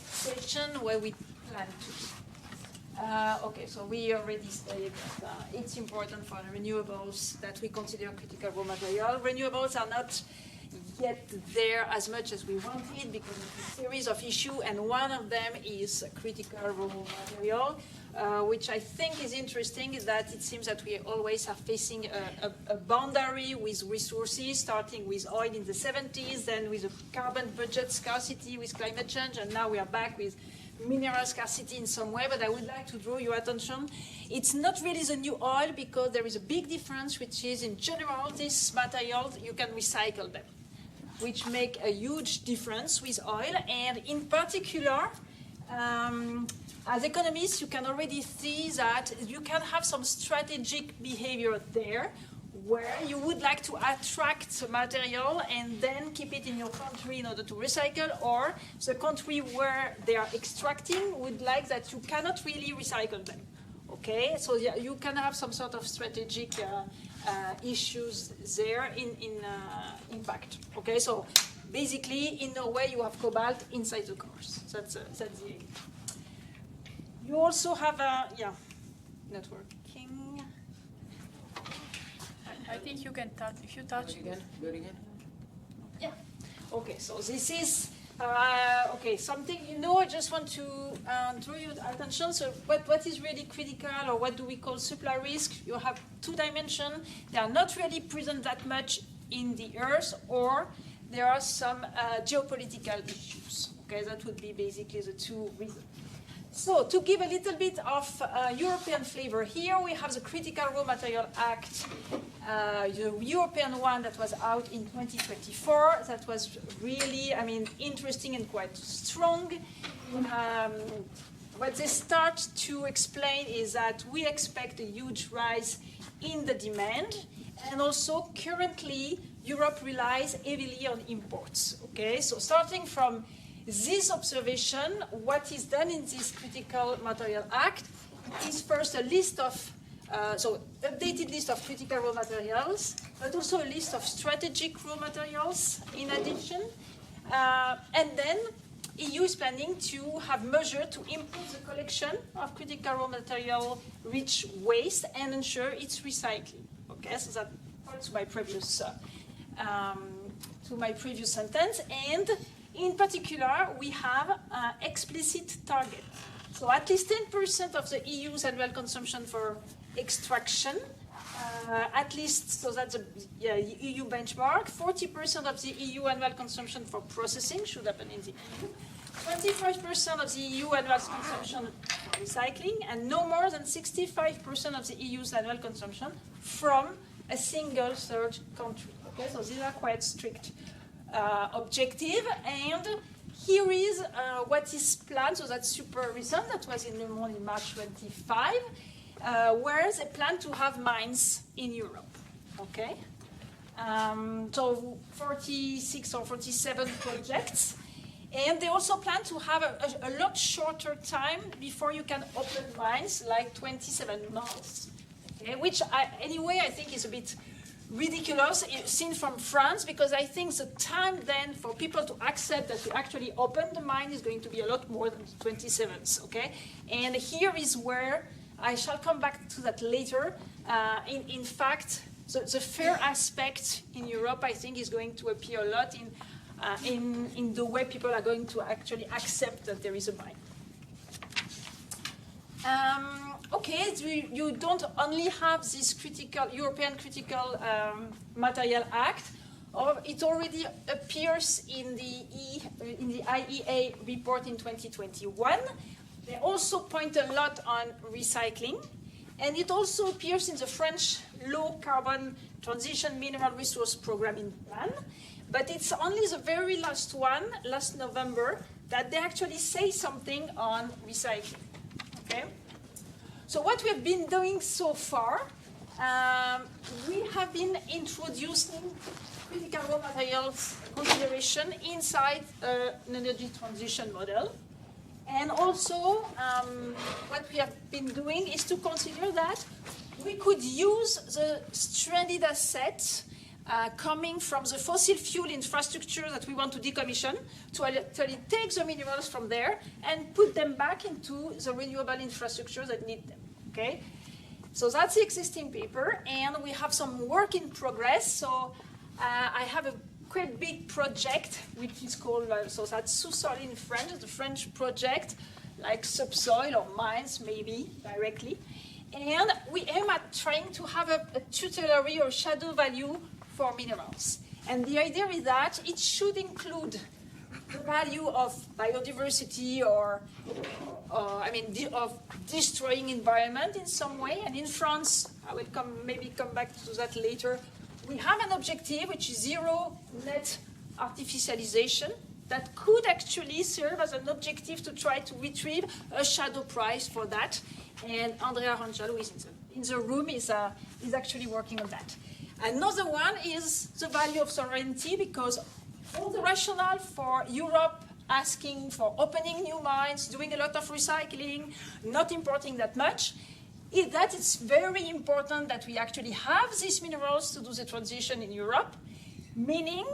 session where we plan to. Okay, so we already stated that it's important for the renewables that we consider critical raw material. Renewables are not yet there as much as we wanted because of a series of issues, and one of them is critical raw material, which I think is interesting, is that it seems that we always are facing a boundary with resources, starting with oil in the 70s, then with a carbon budget scarcity with climate change, and now we are back with mineral scarcity in some way. But I would like to draw your attention. It's not really the new oil, because there is a big difference, which is in general, these materials, you can recycle them, which make a huge difference with oil. And in particular, as economists, you can already see that you can have some strategic behavior there, where you would like to attract material and then keep it in your country in order to recycle, or the country where they are extracting would like that you cannot really recycle them. Okay, so yeah, you can have some sort of strategic issues there in impact. Okay, so basically in Norway you have cobalt inside the cores. That's the idea. You also have a networking. I think you can touch, if you touch it. Do it again. Yeah. Okay, so this is something, I just want to draw your attention. So what is really critical, or what do we call supply risk? You have two dimensions. They are not really present that much in the Earth, or there are some geopolitical issues. Okay, that would be basically the two reasons. So to give a little bit of European flavor, here we have the Critical Raw Material Act, the European one that was out in 2024. That was really, interesting and quite strong. What they start to explain is that we expect a huge rise in the demand, and also currently Europe relies heavily on imports. Okay, so starting from this observation, what is done in this Critical Material Act is first a list of, updated list of critical raw materials, but also a list of strategic raw materials in addition. And then EU is planning to have measures to improve the collection of critical raw material rich waste and ensure its recycling. Okay, so that points to my previous sentence. And in particular, we have explicit target. So at least 10% of the EU's annual consumption for extraction, at least, so that's a EU benchmark. 40% of the EU annual consumption for processing should happen in the EU. 25% of the EU annual consumption for recycling, and no more than 65% of the EU's annual consumption from a single third country. Okay, so these are quite strict objective, and here is what is planned. So that's super recent. That was in Le Monde in March 25. where they plan to have mines in Europe. Okay, so 46 or 47 projects, and they also plan to have a lot shorter time before you can open mines, like 27 months. Okay, which anyway I think is a bit ridiculous seen from France, because I think the time then for people to accept that you actually open the mine is going to be a lot more than 27. Okay, and here is where I shall come back to that later. In fact, the fair aspect in Europe, I think, is going to appear a lot in the way people are going to actually accept that there is a mine. Okay, you don't only have this European Critical Material Act, or it already appears in the IEA report in 2021. They also point a lot on recycling, and it also appears in the French Low Carbon Transition Mineral Resource Program in Plan, but it's only the very last one, last November, that they actually say something on recycling. Okay? So what we have been doing so far, we have been introducing critical raw materials consideration inside an energy transition model. And also, what we have been doing is to consider that we could use the stranded assets coming from the fossil fuel infrastructure that we want to decommission to actually take the minerals from there and put them back into the renewable infrastructure that need them. Okay, so that's the existing paper, and we have some work in progress. So I have a quite big project which is called so that's sous-sol in French, the French project, like subsoil or mines maybe directly, and we aim at trying to have a tutelary or shadow value for minerals. And the idea is that it should include the value of biodiversity or of destroying environment in some way. And in France, I will maybe come back to that later, we have an objective which is zero net artificialization that could actually serve as an objective to try to retrieve a shadow price for that. And Andrea Rangel, who is in the room, is actually working on that. Another one is the value of sovereignty, because all the rationale for Europe asking for opening new mines, doing a lot of recycling, not importing that much, is that it's very important that we actually have these minerals to do the transition in Europe, meaning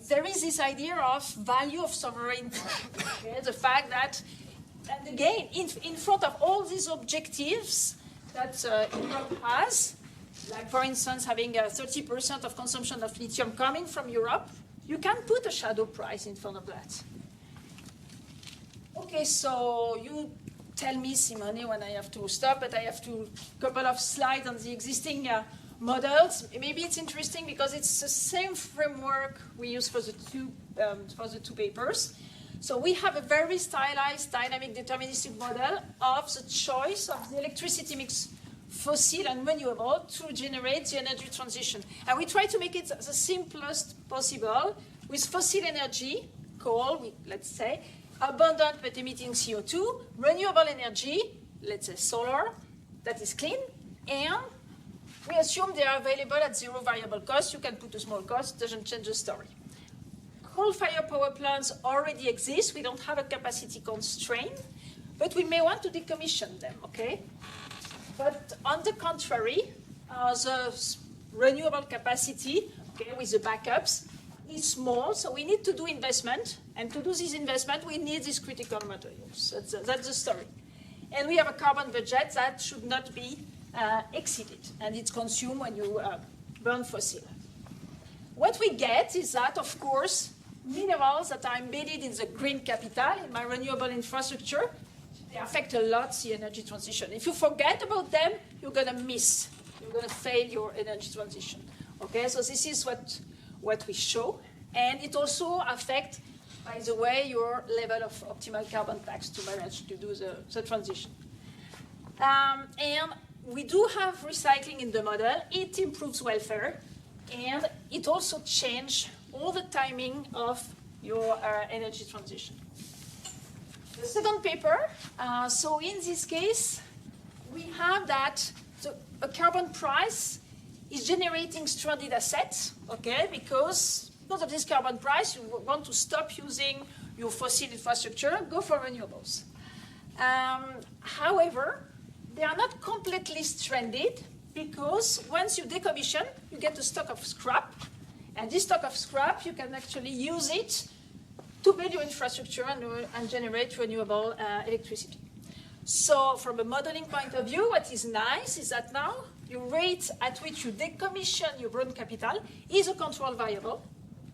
there is this idea of value of sovereignty. Okay? The fact that, and again, in front of all these objectives that Europe has, like for instance having 30% of consumption of lithium coming from Europe, you can put a shadow price in front of that. Okay, so you tell me, Simone, when I have to stop, but I have to couple of slides on the existing models. Maybe it's interesting because it's the same framework we use for the two papers. So we have a very stylized dynamic deterministic model of the choice of the electricity mix, fossil and renewable, to generate the energy transition. And we try to make it the simplest possible with fossil energy, coal, let's say, abundant but emitting CO2, renewable energy, let's say solar, that is clean, and we assume they are available at zero variable cost. You can put a small cost, doesn't change the story. Coal-fired power plants already exist. We don't have a capacity constraint, but we may want to decommission them, okay? But on the contrary, the renewable capacity, okay, with the backups, is small, so we need to do investment, and to do this investment, we need these critical materials. That's the story. And we have a carbon budget that should not be exceeded, and it's consumed when you burn fossil. What we get is that, of course, minerals that are embedded in the green capital, in my renewable infrastructure, they affect a lot the energy transition. If you forget about them, you're going to miss. You're going to fail your energy transition. Okay, so this is what we show. And it also affects, by the way, your level of optimal carbon tax to manage to do the transition. And we do have recycling in the model. It improves welfare. And it also changes all the timing of your energy transition. The second paper, so in this case, we have that a carbon price is generating stranded assets, okay, because of this carbon price, you want to stop using your fossil infrastructure, go for renewables. However, they are not completely stranded because once you decommission, you get a stock of scrap, and this stock of scrap, you can actually use it to build your infrastructure and generate renewable electricity. So from a modeling point of view, what is nice is that now your rate at which you decommission your brown capital is a control variable.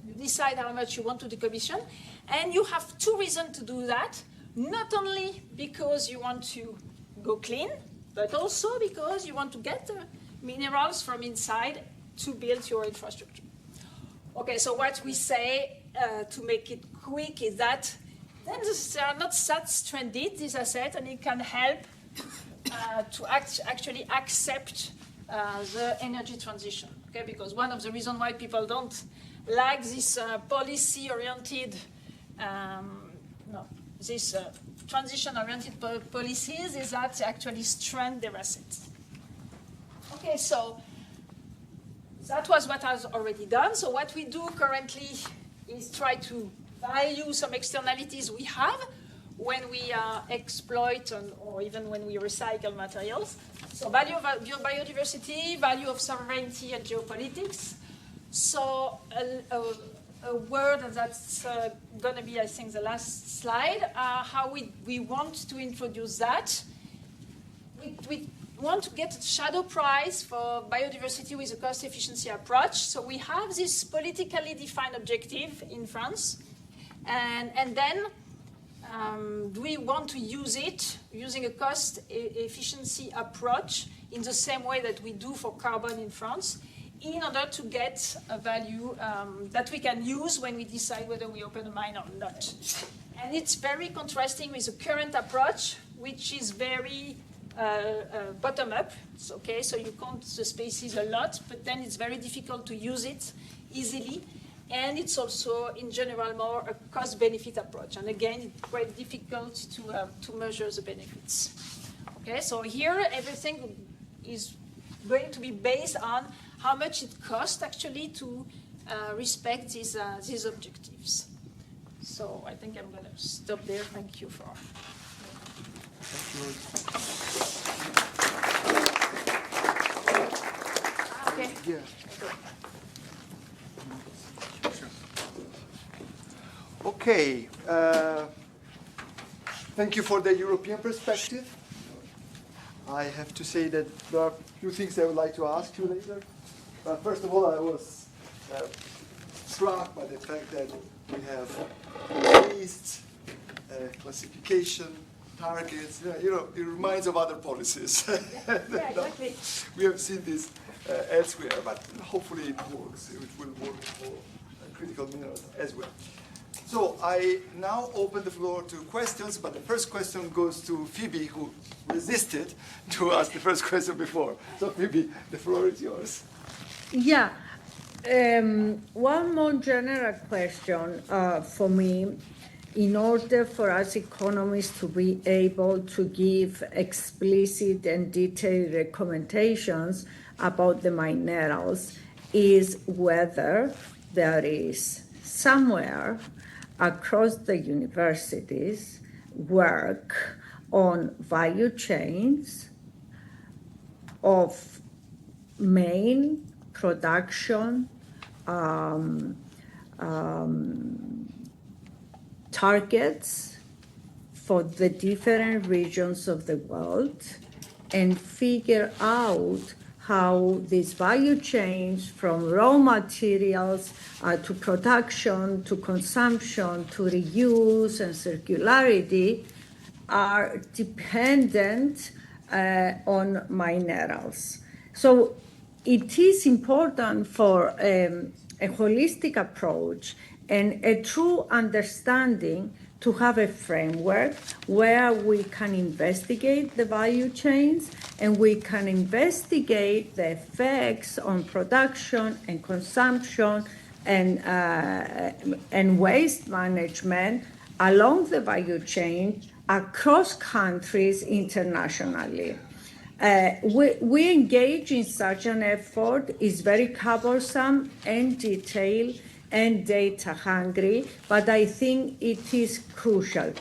You decide how much you want to decommission, and you have two reasons to do that, not only because you want to go clean, but also because you want to get the minerals from inside to build your infrastructure. Okay, so what we say to make it quick is that then they are not that stranded, these assets, and it can help to actually accept the energy transition. Okay, because one of the reasons why people don't like this policy-oriented, transition-oriented policies is that they actually strand their assets. Okay, so that was what was already done. So what we do currently is try to value some externalities we have when we exploit or even when we recycle materials. So value of biodiversity, value of sovereignty and geopolitics. So a word that's going to be, I think, the last slide, how we want to introduce that. We want to get a shadow price for biodiversity with a cost efficiency approach. So we have this politically defined objective in France. And then do we want to use it using a cost efficiency approach in the same way that we do for carbon in France in order to get a value that we can use when we decide whether we open a mine or not. And it's very contrasting with the current approach, which is very bottom-up. Okay, so you count the species a lot, but then it's very difficult to use it easily. And it's also, in general, more a cost-benefit approach. And again, it's quite difficult to measure the benefits. Okay, so here everything is going to be based on how much it costs actually to respect these objectives. So I think I'm going to stop there. Thank you for. Okay. Yeah. Okay, thank you for the European perspective. I have to say that there are a few things I would like to ask you later. First of all, I was struck by the fact that we have increased classification, targets. You know, it reminds of other policies. Yeah, exactly. We have seen this elsewhere, but hopefully it works. It will work for critical minerals as well. So I now open the floor to questions, but the first question goes to Phoebe, who resisted to ask the first question before. So Phoebe, the floor is yours. Yeah. One more general question for me. In order for us economists to be able to give explicit and detailed recommendations about the minerals is whether there is somewhere across the universities work on value chains of main production targets for the different regions of the world and figure out how these value chains from raw materials to production, to consumption, to reuse and circularity are dependent on minerals. So it is important for a holistic approach and a true understanding to have a framework where we can investigate the value chains and we can investigate the effects on production and consumption and waste management along the value chain across countries internationally. We engage in such an effort. Is very cumbersome and detailed and data hungry, but I think it is crucial.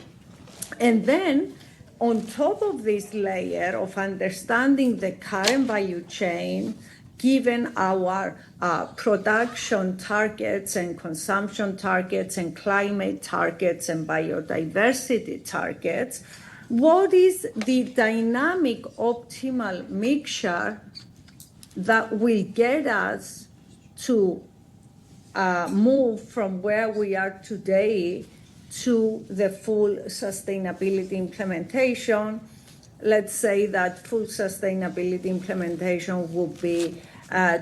And then, on top of this layer of understanding the current value chain, given our production targets and consumption targets and climate targets and biodiversity targets, what is the dynamic optimal mixture that will get us to move from where we are today to the full sustainability implementation? Let's say that full sustainability implementation would be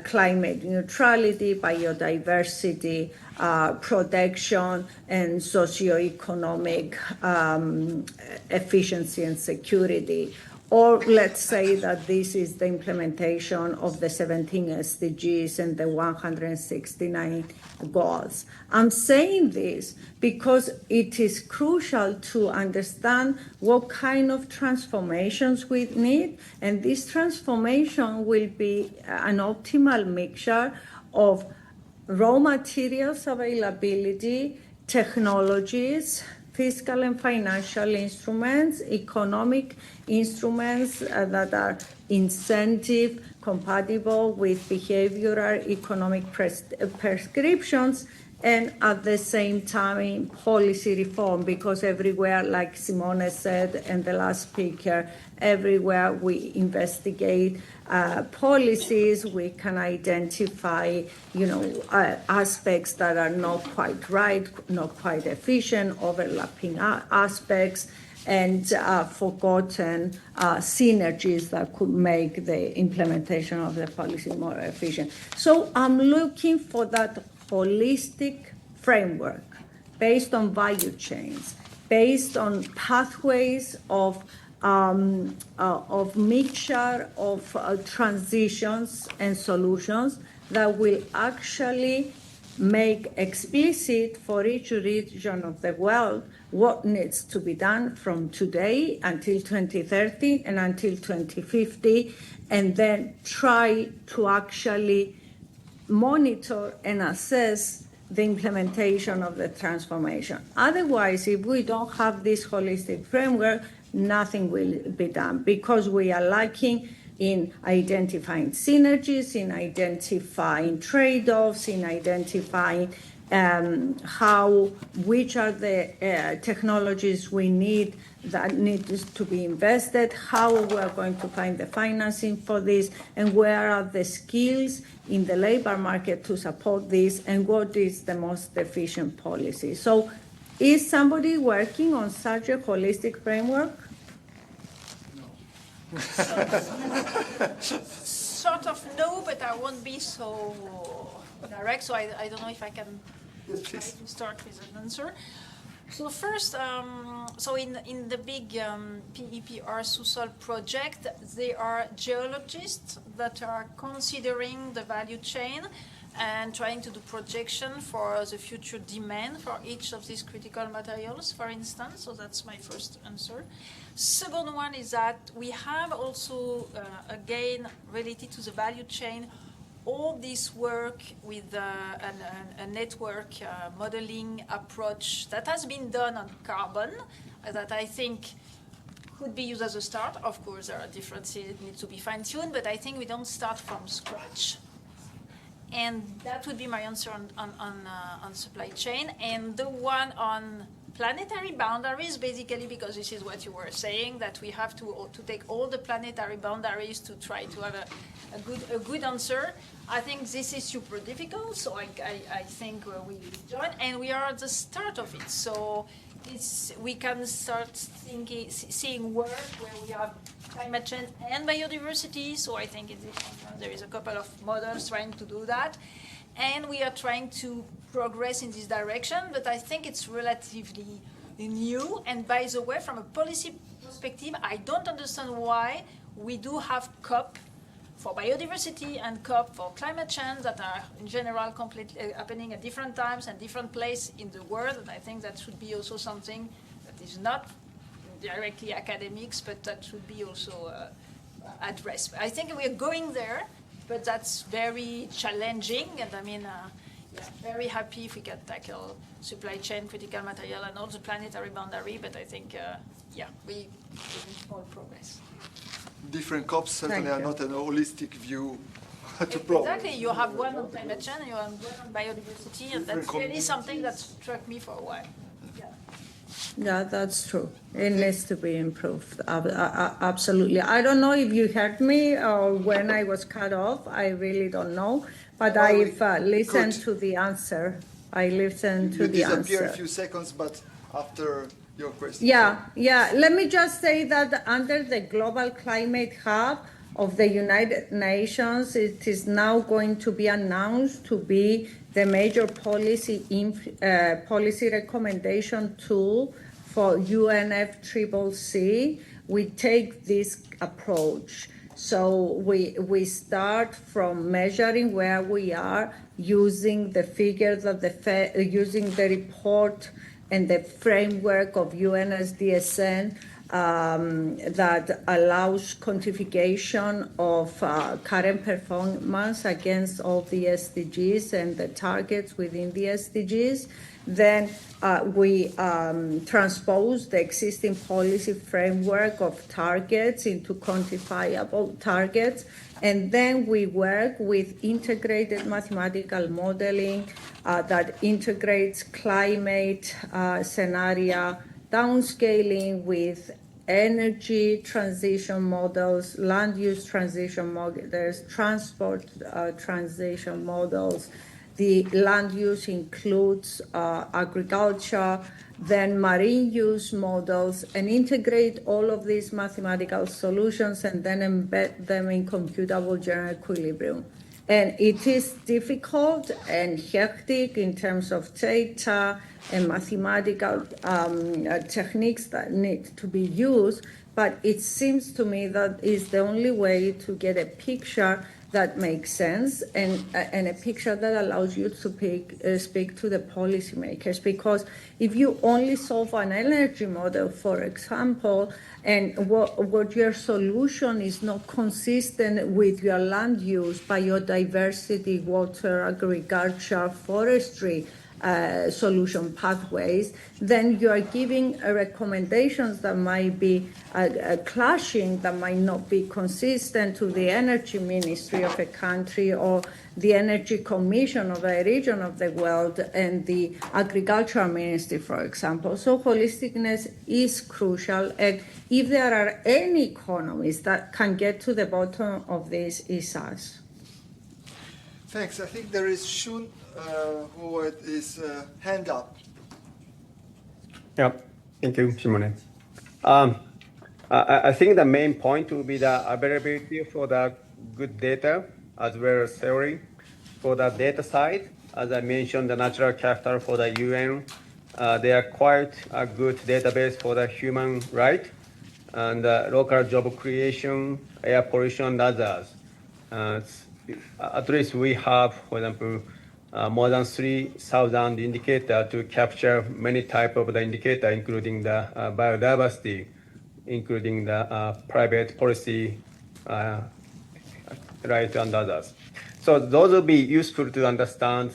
climate neutrality, biodiversity protection, and socioeconomic efficiency and security. Or let's say that this is the implementation of the 17 SDGs and the 169 goals. I'm saying this because it is crucial to understand what kind of transformations we need, and this transformation will be an optimal mixture of raw materials availability, technologies, fiscal and financial instruments, economic instruments that are incentive compatible with behavioral economic prescriptions, and at the same time policy reform, because everywhere, like Simone said and the last speaker, everywhere we investigate policies, we can identify, aspects that are not quite right, not quite efficient, overlapping aspects, and forgotten synergies that could make the implementation of the policy more efficient. So I'm looking for that holistic framework based on value chains, based on pathways of mixture of transitions and solutions that will actually make explicit for each region of the world what needs to be done from today until 2030 and until 2050, and then try to actually monitor and assess the implementation of the transformation. Otherwise, if we don't have this holistic framework, nothing will be done, because we are lacking in identifying synergies, in identifying trade-offs, in identifying which are the technologies we need that need to be invested, how we are going to find the financing for this, and where are the skills in the labor market to support this, and what is the most efficient policy. So is somebody working on such a holistic framework? Sort of no, but I won't be so direct, so I don't know if I can try to start with an answer. So first, so in the big PEPR Susol project, there are geologists that are considering the value chain and trying to do projection for the future demand for each of these critical materials, for instance. So that's my first answer. Second one is that we have also, again, related to the value chain, all this work with a network modeling approach that has been done on carbon, that I think could be used as a start. Of course, there are differences, it needs to be fine-tuned, but I think we don't start from scratch. And that would be my answer on supply chain. And the one on planetary boundaries, basically, because this is what you were saying, that we have to take all the planetary boundaries to try to have a good answer. I think this is super difficult, so I think we join, and we are at the start of it. So we can start seeing work where we have climate change and biodiversity. So I think there is a couple of models trying to do that. And we are trying to progress in this direction, but I think it's relatively new. And by the way, from a policy perspective, I don't understand why we do have COP for biodiversity and COP for climate change that are in general completely happening at different times and different places in the world. And I think that should be also something that is not directly academics, but that should be also address. I think we're going there, but that's very challenging, and I mean, very happy if we can tackle supply chain, critical material, and all the planetary boundary, but I think, we make small progress. Different COPs certainly are not an holistic view to problem. Exactly, you have one on climate change, and you have one on biodiversity, and that's really something that struck me for a while. Yeah, that's true. It needs to be improved. Absolutely. I don't know if you heard me or when I was cut off. I really don't know. But I've listened to the answer. I listened to the answer. You disappear a few seconds, but after your question. Yeah. Let me just say that under the Global Climate Hub of the United Nations, it is now going to be announced to be the major policy recommendation tool for UNFCCC. We take this approach. So we start from measuring where we are using the figures of using the report and the framework of UNSDSN that allows quantification of current performance against all the SDGs and the targets within the SDGs. Then we transpose the existing policy framework of targets into quantifiable targets. And then we work with integrated mathematical modeling that integrates climate scenario downscaling with energy transition models, land use transition models, transport transition models. The land use includes agriculture, then marine use models, and integrate all of these mathematical solutions and then embed them in computable general equilibrium. And it is difficult and hectic in terms of data and mathematical techniques that need to be used, but it seems to me that is the only way to get a picture that makes sense and a picture that allows you to speak to the policymakers. Because if you only solve an energy model, for example, and what your solution is not consistent with your land use, biodiversity, water, agriculture, forestry, solution pathways, then you are giving recommendations that might be clashing, that might not be consistent to the energy ministry of a country or the energy commission of a region of the world and the agricultural ministry, for example. So holisticness is crucial, and if there are any economies that can get to the bottom of this, is us. Thanks. I think there is Shun who is hand up. Yeah, thank you, Simone. I think the main point will be the availability for the good data as well as theory. For the data side, as I mentioned, the natural capital for the UN, they are quite a good database for the human right and local job creation, air pollution, and others. At least we have, for example, more than 3,000 indicators to capture many types of the indicator, including the biodiversity, including the private policy right and others. So those will be useful to understand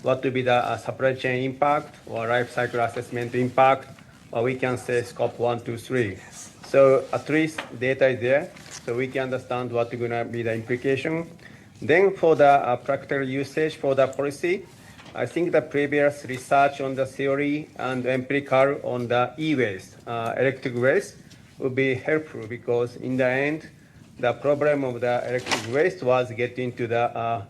what will be the supply chain impact or life cycle assessment impact, or we can say scope 1, 2, 3. So at least data is there, so we can understand what is going to be the implication. Then for the practical usage for the policy, I think the previous research on the theory and empirical on the e-waste, electric waste, would be helpful because in the end, the problem of the electric waste was getting to the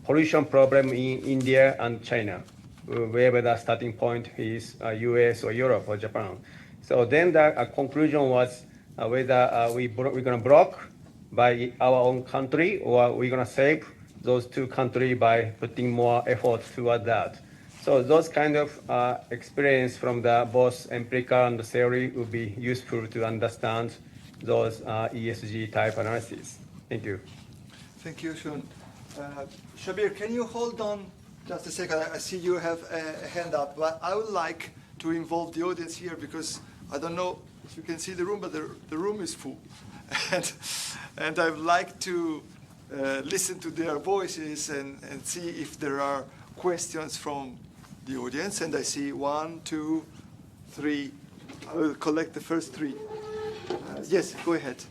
pollution problem in India and China, wherever the starting point is US or Europe or Japan. So then the conclusion was whether we're going to block by our own country, or we're going to save those two countries by putting more effort toward that. So those kind of experience from the both empirical and the theory would be useful to understand those ESG type analysis. Thank you. Thank you, Shun. Shabbir, can you hold on just a second? I see you have a hand up, but I would like to involve the audience here because I don't know if you can see the room, but the room is full. and I'd like to listen to their voices and see if there are questions from the audience. And I see 1, 2, 3. I will collect the first 3. Yes, go ahead.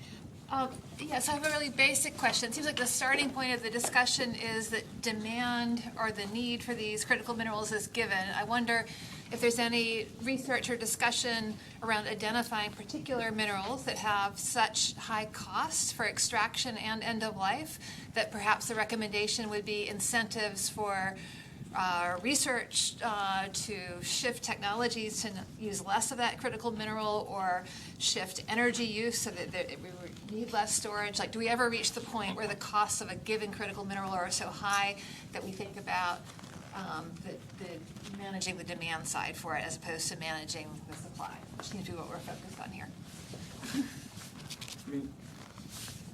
Yes, I have a really basic question. It seems like the starting point of the discussion is that demand or the need for these critical minerals is given. I wonder if there's any research or discussion around identifying particular minerals that have such high costs for extraction and end of life that perhaps the recommendation would be incentives for research to shift technologies to use less of that critical mineral or shift energy use so that we need less storage. Like, do we ever reach the point where the costs of a given critical mineral are so high that we think about the managing the demand side for it as opposed to managing the supply, which seems to be what we're focused on here? I mean,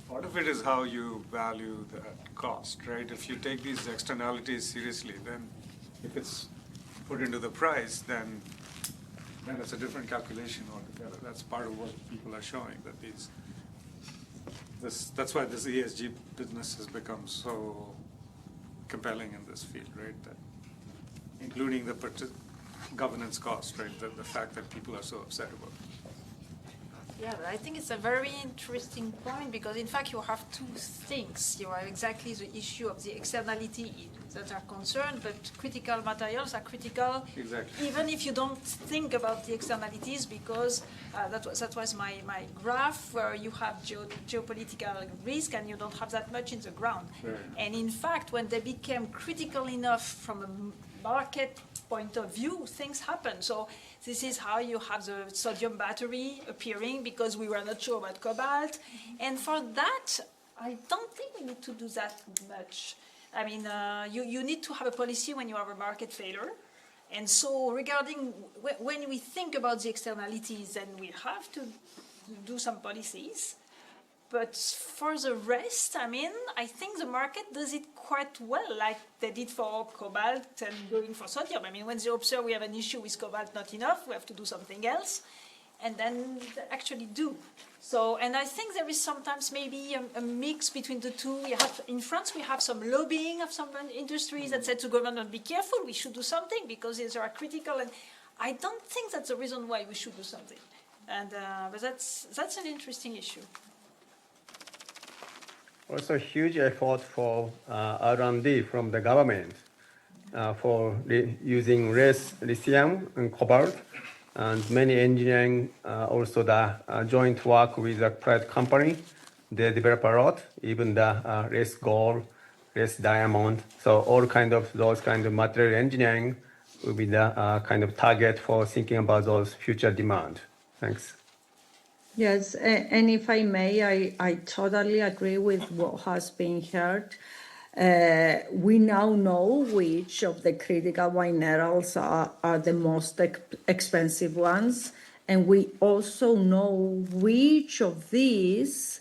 part of it is how you value the cost, right? If you take these externalities seriously, then if it's put into the price, then it's a different calculation altogether. That's part of what people are showing, that that's why this ESG business has become so compelling in this field, right? That including the governance cost, right? The fact that people are so upset about it. Yeah, but I think it's a very interesting point because, in fact, you have two things. You have exactly the issue of the externality that are concerned, but critical materials are critical, exactly, even if you don't think about the externalities, because that was my graph where you have geopolitical risk and you don't have that much in the ground. Right. And in fact, when they became critical enough from a market point of view, things happen. So this is how you have the sodium battery appearing because we were not sure about cobalt. And for that, I don't think we need to do that much. I mean, you need to have a policy when you have a market failure. And so regarding, when we think about the externalities, then we have to do some policies. But for the rest, I mean, I think the market does it quite well, like they did for cobalt and going for sodium. I mean, when they observe we have an issue with cobalt not enough, we have to do something else, and then they actually do. So, and I think there is sometimes maybe a mix between the two. In France, we have some lobbying of some industries that said to government, be careful, we should do something because these are critical. And I don't think that's the reason why we should do something. And but that's an interesting issue. Also, huge effort for R&D from the government for using less lithium and cobalt, and many engineering, also the joint work with a private company. They develop a lot, even the less gold, less diamond. So all those kind of material engineering will be the kind of target for thinking about those future demand. Thanks. Yes, and if I may, I totally agree with what has been heard. We now know which of the critical minerals are the most expensive ones, and we also know which of these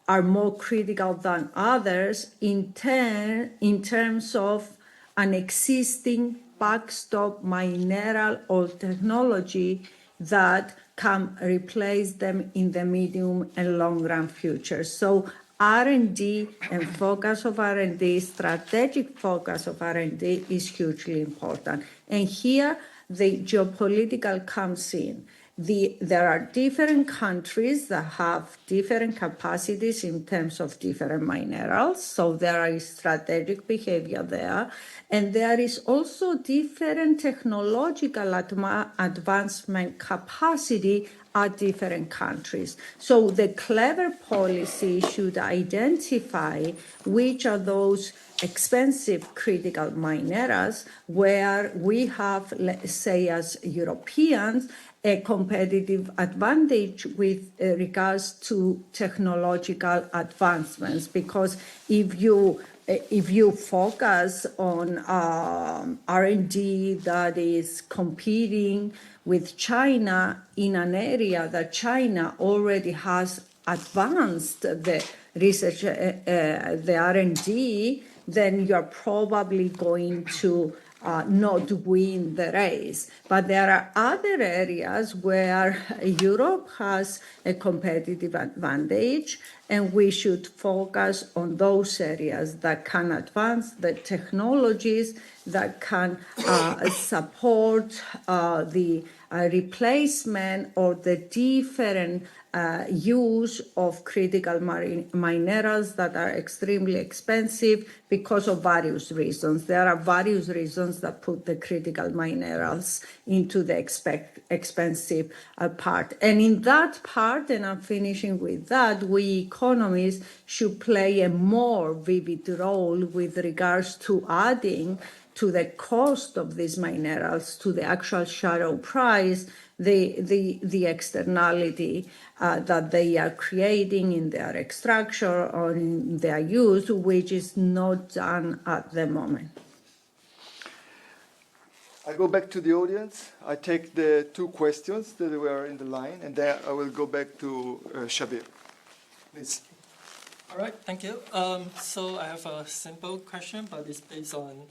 are more critical than others in terms of an existing backstop mineral or technology that can replace them in the medium and long run future. So R&D and focus of R&D, strategic focus of R&D is hugely important. And here the geopolitical comes in. There are different countries that have different capacities in terms of different minerals, so there is strategic behavior there. And there is also different technological advancement capacity at different countries. So the clever policy should identify which are those expensive critical minerals where we have, let's say, as Europeans, a competitive advantage with regards to technological advancements, because if you focus on R&D that is competing with China in an area that China already has advanced the research, the R&D, then you're probably going to not win the race. But there are other areas where Europe has a competitive advantage, and we should focus on those areas that can advance the technologies that can support the replacement or the different use of critical minerals that are extremely expensive because of various reasons. There are various reasons that put the critical minerals into the expensive part. And in that part, and I'm finishing with that, we economists should play a more vivid role with regards to adding to the cost of these minerals, to the actual shadow price, the externality that they are creating in their extraction or in their use, which is not done at the moment. I go back to the audience. I take the two questions that were in the line, and then I will go back to Shabbir. Please. All right, thank you. So I have a simple question, but it's based on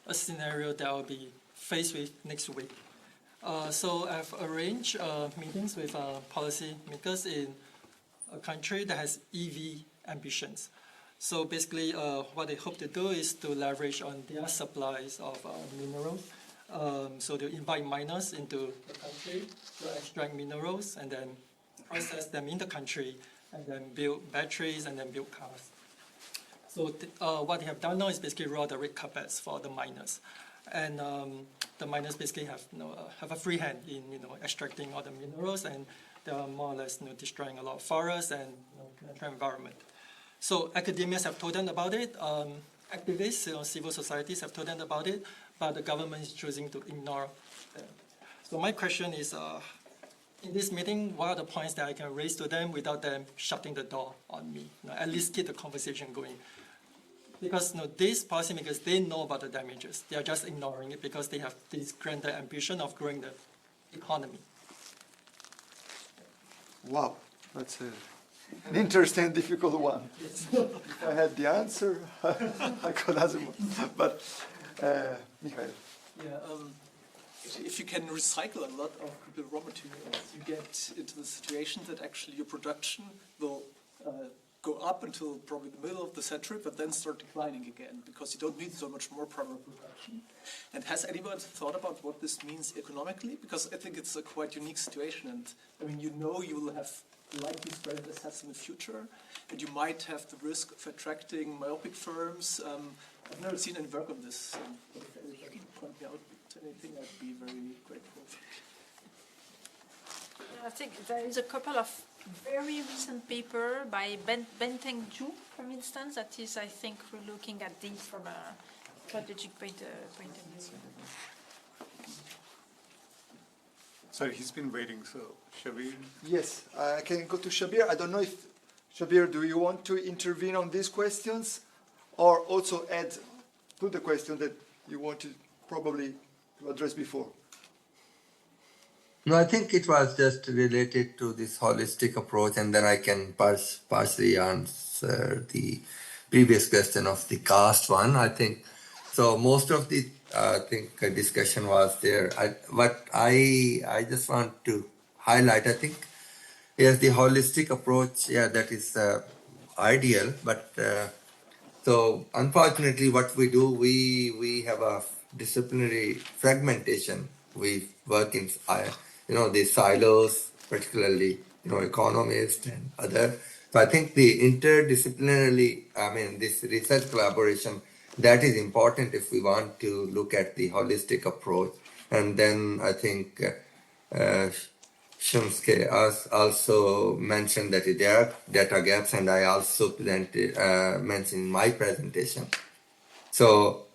a scenario that I'll be faced with next week. So I've arranged meetings with policymakers in a country that has EV ambitions. So basically, what they hope to do is to leverage on their supplies of minerals. So they invite miners into the country to extract minerals and then process them in the country and then build batteries and then build cars. So what they have done now is basically roll the red carpets for the miners, and the miners basically have a free hand in extracting all the minerals, and they are more or less destroying a lot of forests and natural environment. So academics have told them about it, activists, civil societies have told them about it, but the government is choosing to ignore them. So my question is, in this meeting, what are the points that I can raise to them without them shutting the door on me? At least keep the conversation going. Because these policymakers, they know about the damages. They are just ignoring it because they have this grander ambition of growing the economy. Wow, that's an interesting, difficult one. If I had the answer, I could answer more. But, Michael. Yeah, if you can recycle a lot of the raw materials, you get into the situation that actually your production will go up until probably the middle of the century, but then start declining again because you don't need so much more primary production. And has anyone thought about what this means economically? Because I think it's a quite unique situation. And I mean, you will have likely stranded assets in the future, and you might have the risk of attracting myopic firms. I've never seen any work on this. If anybody can point me out anything, I'd be very grateful. I think there is a couple of very recent paper by Benteng Ju, for instance, that is, I think, we're looking at this from a strategic point of view. Sorry, he's been waiting, so Shabbir? Yes, I can go to Shabbir. I don't know if, Shabbir, do you want to intervene on these questions or also add to the question that you wanted probably to address before? No, I think it was just related to this holistic approach, and then I can partially answer the previous question of the caste one. I think so. Most of the discussion was there. What I just want to highlight, I think, yes, the holistic approach. Yeah, that is ideal. But so unfortunately, what we do, we have a disciplinary fragmentation. We work in the silos, particularly economists and other. So I think the interdisciplinarily, this research collaboration, that is important if we want to look at the holistic approach. And then I think Shunsuke also mentioned that there are data gaps, and I also mentioned in my presentation. So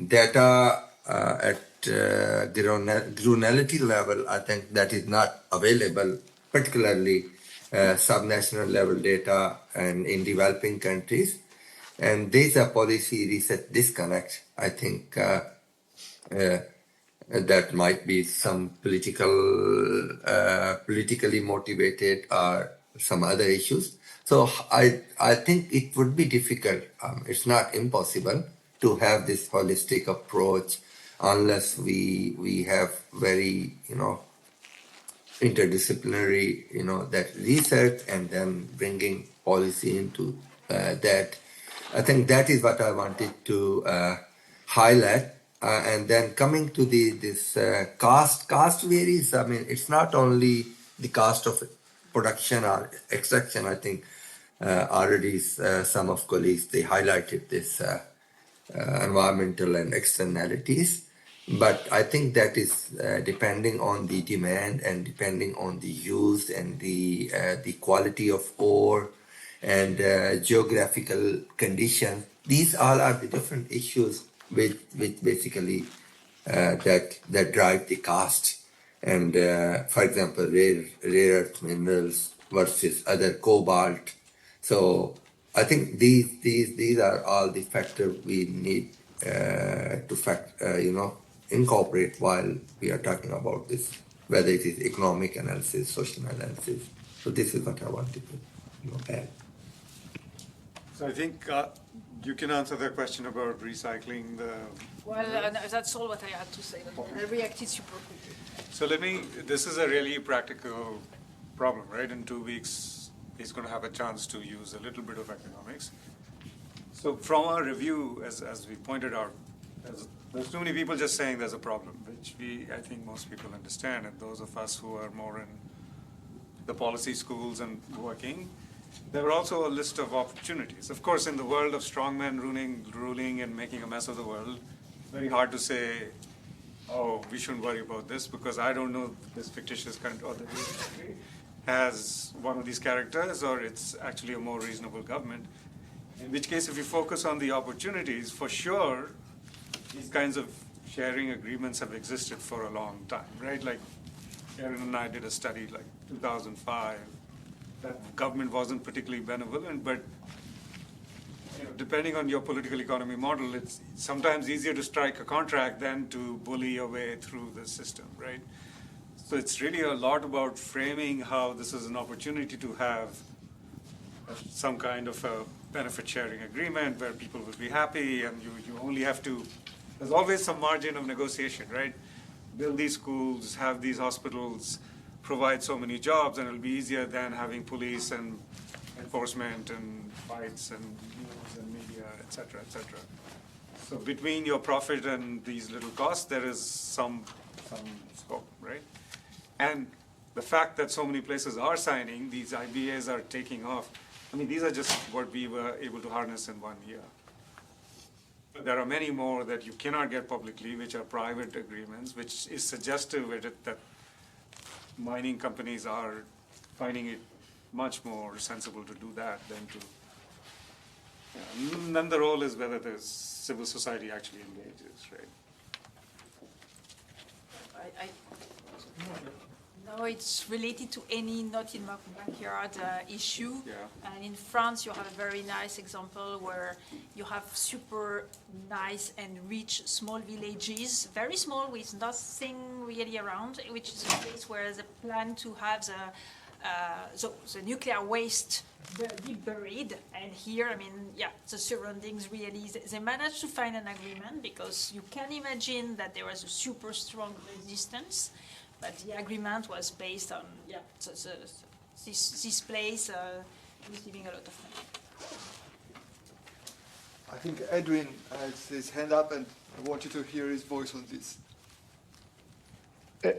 data at granularity level, I think that is not available, particularly subnational level data and in developing countries. And these are policy research disconnect. I think that might be some politically motivated or some other issues. So I think it would be difficult. It's not impossible to have this holistic approach unless we have very, interdisciplinary, that research and then bringing policy into that. I think that is what I wanted to highlight. And then coming to this cost varies. I mean, it's not only the cost of production or extraction. I think already some of colleagues, they highlighted this environmental and externalities. But I think that is depending on the demand and depending on the use and the quality of ore and geographical conditions. These all are the different issues which basically that drive the cost. And for example, rare earth minerals versus other cobalt. So I think these are all the factors we need to incorporate while we are talking about this, whether it is economic analysis, social analysis. So this is what I wanted to add. So I think you can answer the question about recycling the... Well, that's all what I had to say. I reacted super quickly. So this is a really practical problem, right? In 2 weeks, he's going to have a chance to use a little bit of economics. So from our review, as we pointed out, there's too many people just saying there's a problem, which I think most people understand, and those of us who are more in the policy schools and working, there are also a list of opportunities. Of course, in the world of strongmen ruling and making a mess of the world, it's very hard to say, oh, we shouldn't worry about this because I don't know this fictitious country or this country has one of these characters or it's actually a more reasonable government. In which case, if you focus on the opportunities, for sure, these kinds of sharing agreements have existed for a long time, right? Like Erin and I did a study like 2005. That government wasn't particularly benevolent, but depending on your political economy model, it's sometimes easier to strike a contract than to bully your way through the system, right? So it's really a lot about framing how this is an opportunity to have some kind of a benefit sharing agreement where people will be happy and you only have to, there's always some margin of negotiation, right? Build these schools, have these hospitals, provide so many jobs, and it'll be easier than having police and enforcement and fights and news and media, et cetera, et cetera. So between your profit and these little costs, there is some scope, right? And the fact that so many places are signing, these IBAs are taking off. I mean, these are just what we were able to harness in 1 year. But there are many more that you cannot get publicly, which are private agreements, which is suggestive that mining companies are finding it much more sensible to do that than to... then the role is whether the civil society actually engages, right? No, it's related to any not in my backyard issue. Yeah. And in France, you have a very nice example where you have super nice and rich small villages, very small with nothing really around, which is a place where there's a plan to have the nuclear waste be buried. And here, I mean, yeah, the surroundings really, they managed to find an agreement because you can imagine that there was a super strong resistance. But the agreement was based on, this place receiving a lot of money. I think Edwin has his hand up, and I want you to hear his voice on this.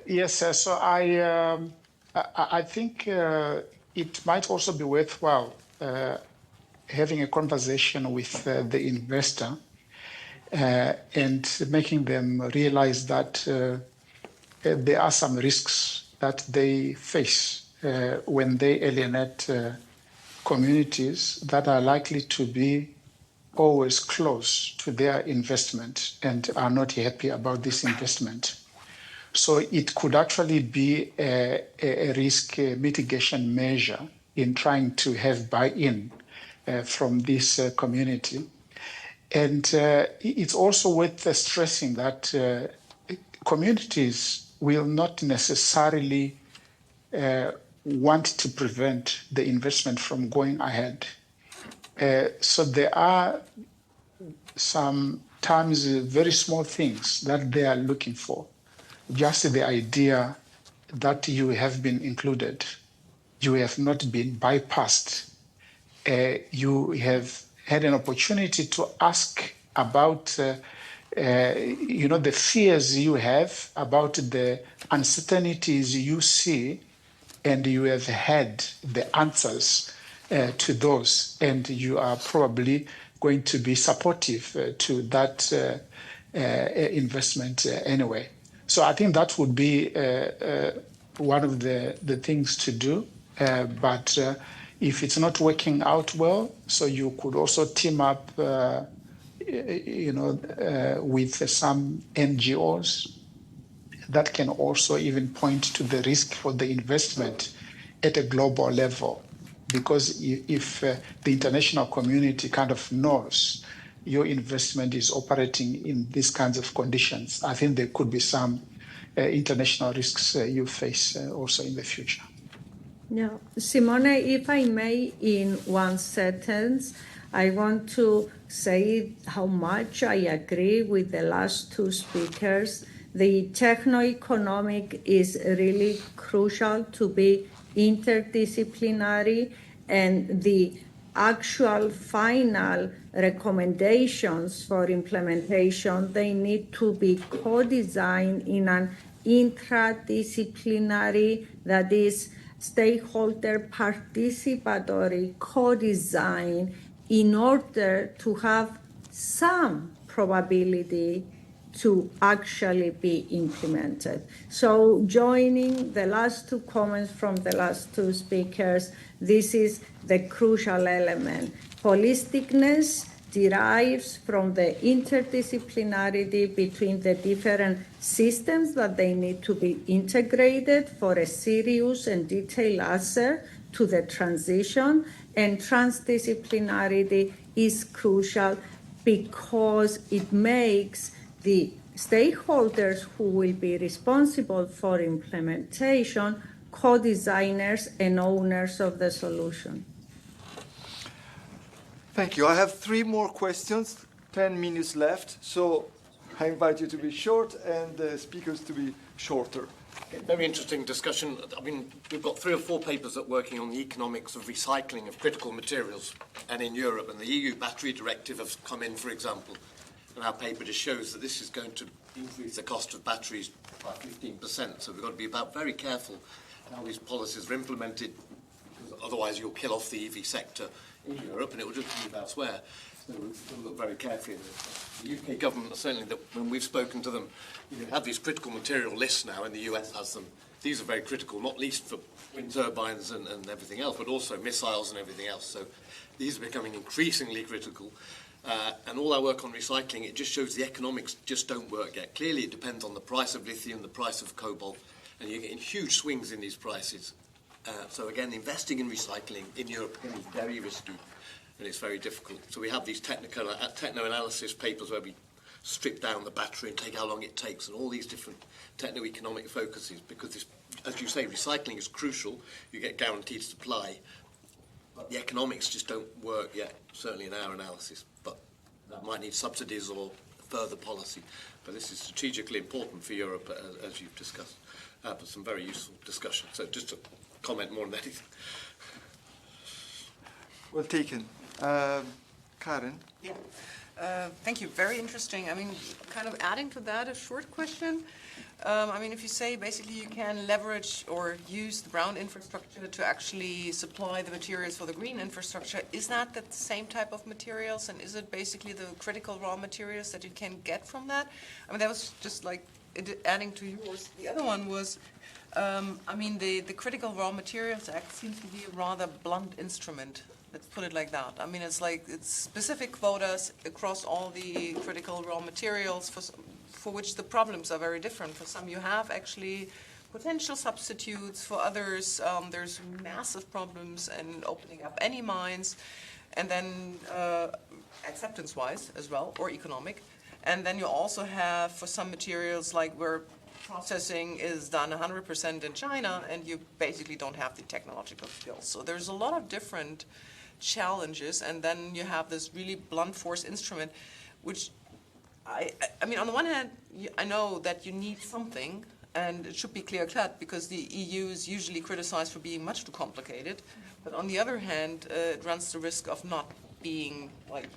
Yes, so I think it might also be worthwhile having a conversation with the investor and making them realize that there are some risks that they face when they alienate communities that are likely to be always close to their investment and are not happy about this investment. So it could actually be a risk mitigation measure in trying to have buy-in from this community. And it's also worth stressing that communities will not necessarily want to prevent the investment from going ahead. So there are some sometimes very small things that they are looking for. Just the idea that you have been included, you have not been bypassed. You have had an opportunity to ask about the fears you have, about the uncertainties you see, and you have had the answers to those, and you are probably going to be supportive to that investment anyway. So I think that would be one of the things to do. But if it's not working out well, so you could also team up, with some NGOs that can also even point to the risk for the investment at a global level. Because if the international community kind of knows your investment is operating in these kinds of conditions, I think there could be some international risks you face also in the future. Yeah, Simone, if I may, in one sentence, I want to say how much I agree with the last two speakers. The techno-economic is really crucial to be interdisciplinary, and the actual final recommendations for implementation, they need to be co-designed in an intradisciplinary, that is, stakeholder participatory co-design, in order to have some probability to actually be implemented. So joining the last two comments from the last two speakers, this is the crucial element. Holisticness derives from the interdisciplinarity between the different systems that they need to be integrated for a serious and detailed answer to the transition, and transdisciplinarity is crucial because it makes the stakeholders who will be responsible for implementation co-designers and owners of the solution. Thank you. I have 3 more questions, 10 minutes left, so I invite you to be short and the speakers to be shorter. Very interesting discussion. I mean, we've got 3 or 4 papers that are working on the economics of recycling of critical materials, and in Europe, and the EU battery directive has come in, for example, and our paper just shows that this is going to increase the cost of batteries by 15%, so we've got to be very careful how these policies are implemented, because otherwise you'll kill off the EV sector in Europe and it will just move elsewhere. So we'll look very carefully at this. The UK government, certainly, that when we've spoken to them, have these critical material lists now, and the US has them. These are very critical, not least for wind turbines and everything else, but also missiles and everything else. So these are becoming increasingly critical. And all our work on recycling, it just shows the economics just don't work yet. Clearly, it depends on the price of lithium, the price of cobalt, and you're getting huge swings in these prices. So again, investing in recycling in Europe is very risky, and it's very difficult. So we have these techno-analysis papers where we strip down the battery and take how long it takes, and all these different techno-economic focuses, because this, as you say, recycling is crucial. You get guaranteed supply, but the economics just don't work yet, certainly in our analysis. But that might need subsidies or further policy. But this is strategically important for Europe, as you've discussed. But some very useful discussion. So just to comment more on anything. Well taken. Karen? Yeah. Thank you. Very interesting. I mean, kind of adding to that, a short question. I mean, if you say basically you can leverage or use the brown infrastructure to actually supply the materials for the green infrastructure, is that the same type of materials, and is it basically the critical raw materials that you can get from that? I mean, that was just like adding to yours. The other one was, I mean, the Critical Raw Materials Act seems to be a rather blunt instrument. Let's put it like that. I mean, it's like it's specific quotas across all the critical raw materials for which the problems are very different. For some, you have actually potential substitutes. For others, there's massive problems in opening up any mines, and then acceptance-wise as well, or economic. And then you also have, for some materials, like where processing is done 100% in China, and you basically don't have the technological skills. So there's a lot of different challenges, and then you have this really blunt force instrument, which I mean, on the one hand, I know that you need something, and it should be clear-cut because the EU is usually criticized for being much too complicated. But on the other hand, it runs the risk of not being, like,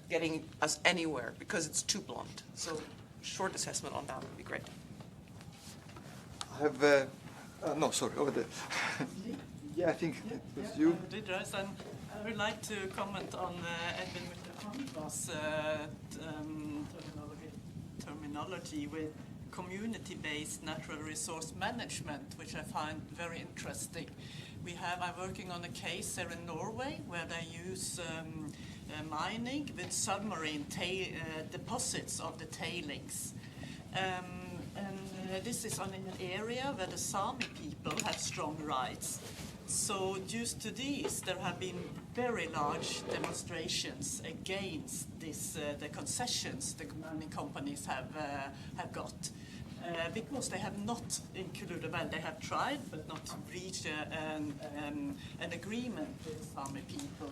getting us anywhere because it's too blunt. So short assessment on that would be great. I have, no, sorry, over there. Yeah, I think it was you. I would like to comment on Edwin Muchapondwa's terminology with community-based natural resource management, which I find very interesting. I'm working on a case here in Norway where they use mining with submarine deposits of the tailings. This is on an area where the Sami people have strong rights. So due to these, there have been very large demonstrations against this, the concessions the mining companies have got. Because they have not included, well, they have tried, but not reached an agreement with the Sami people.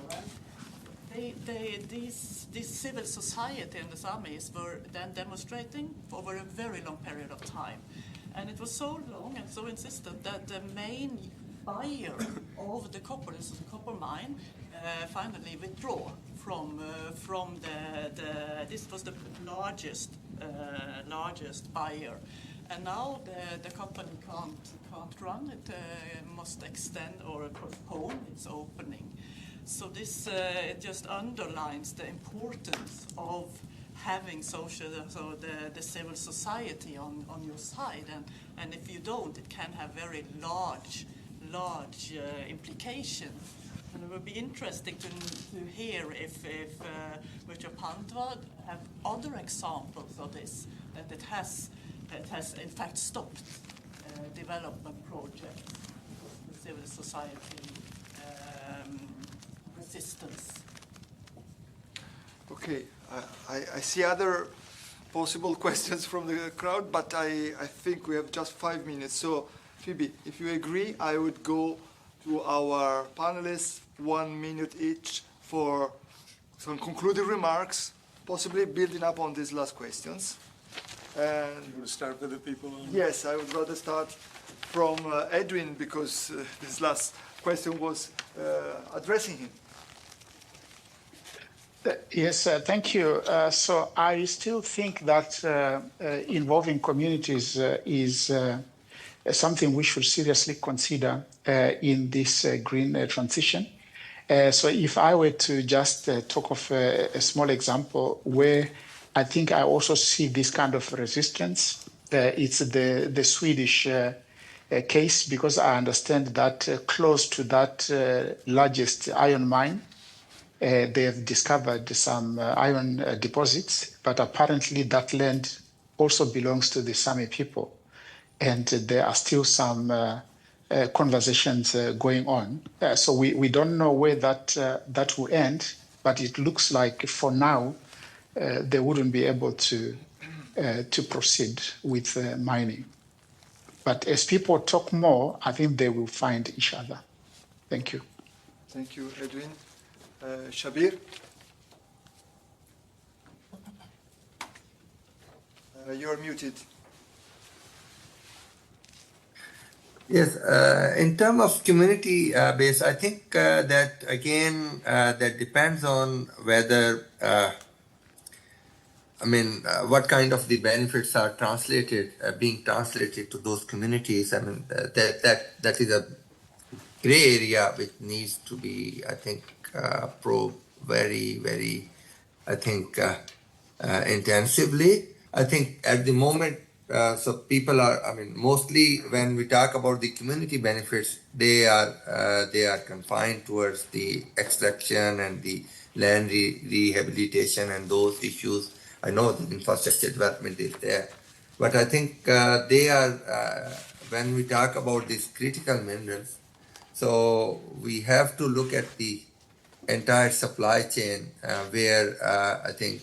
This civil society and the Samis were then demonstrating over a very long period of time. And it was so long and so insistent that the main buyer of the copper, this is a copper mine, finally withdraw from this was the largest buyer. And now the company can't run, it must extend or postpone its opening. So this it just underlines the importance of having the civil society on your side, and if you don't, it can have very large implications. And it would be interesting to hear if Muchapondwa have other examples of this, that it has in fact stopped development projects, the civil society resistance. Okay, I see other possible questions from the crowd, but I think we have just 5 minutes. So, Phoebe, if you agree, I would go to our panelists, 1 minute each for some concluding remarks, possibly building up on these last questions. And you want to start with the people? Yes, I would rather start from Edwin because this last question was addressing him. Yes, thank you. So I still think that involving communities is something we should seriously consider in this green transition. So if I were to just talk of a small example where I think I also see this kind of resistance, it's the Swedish case, because I understand that close to that largest iron mine, they have discovered some iron deposits, but apparently that land also belongs to the Sami people. And there are still some conversations going on. So we don't know where that will end, but it looks like for now, they wouldn't be able to proceed with mining. But as people talk more, I think they will find each other. Thank you. Thank you, Edwin. Shabbir? You're muted. Yes, in terms of community base, I think that again, that depends on whether, what kind of the benefits are being translated to those communities. I mean, that is a gray area which needs to be, I think, probed very, very, I think, intensively. I think at the moment, so people are, mostly when we talk about the community benefits, they are confined towards the extraction and the land rehabilitation and those issues. I know the infrastructure development is there, but I think they are, when we talk about these critical minerals, so we have to look at the entire supply chain where I think,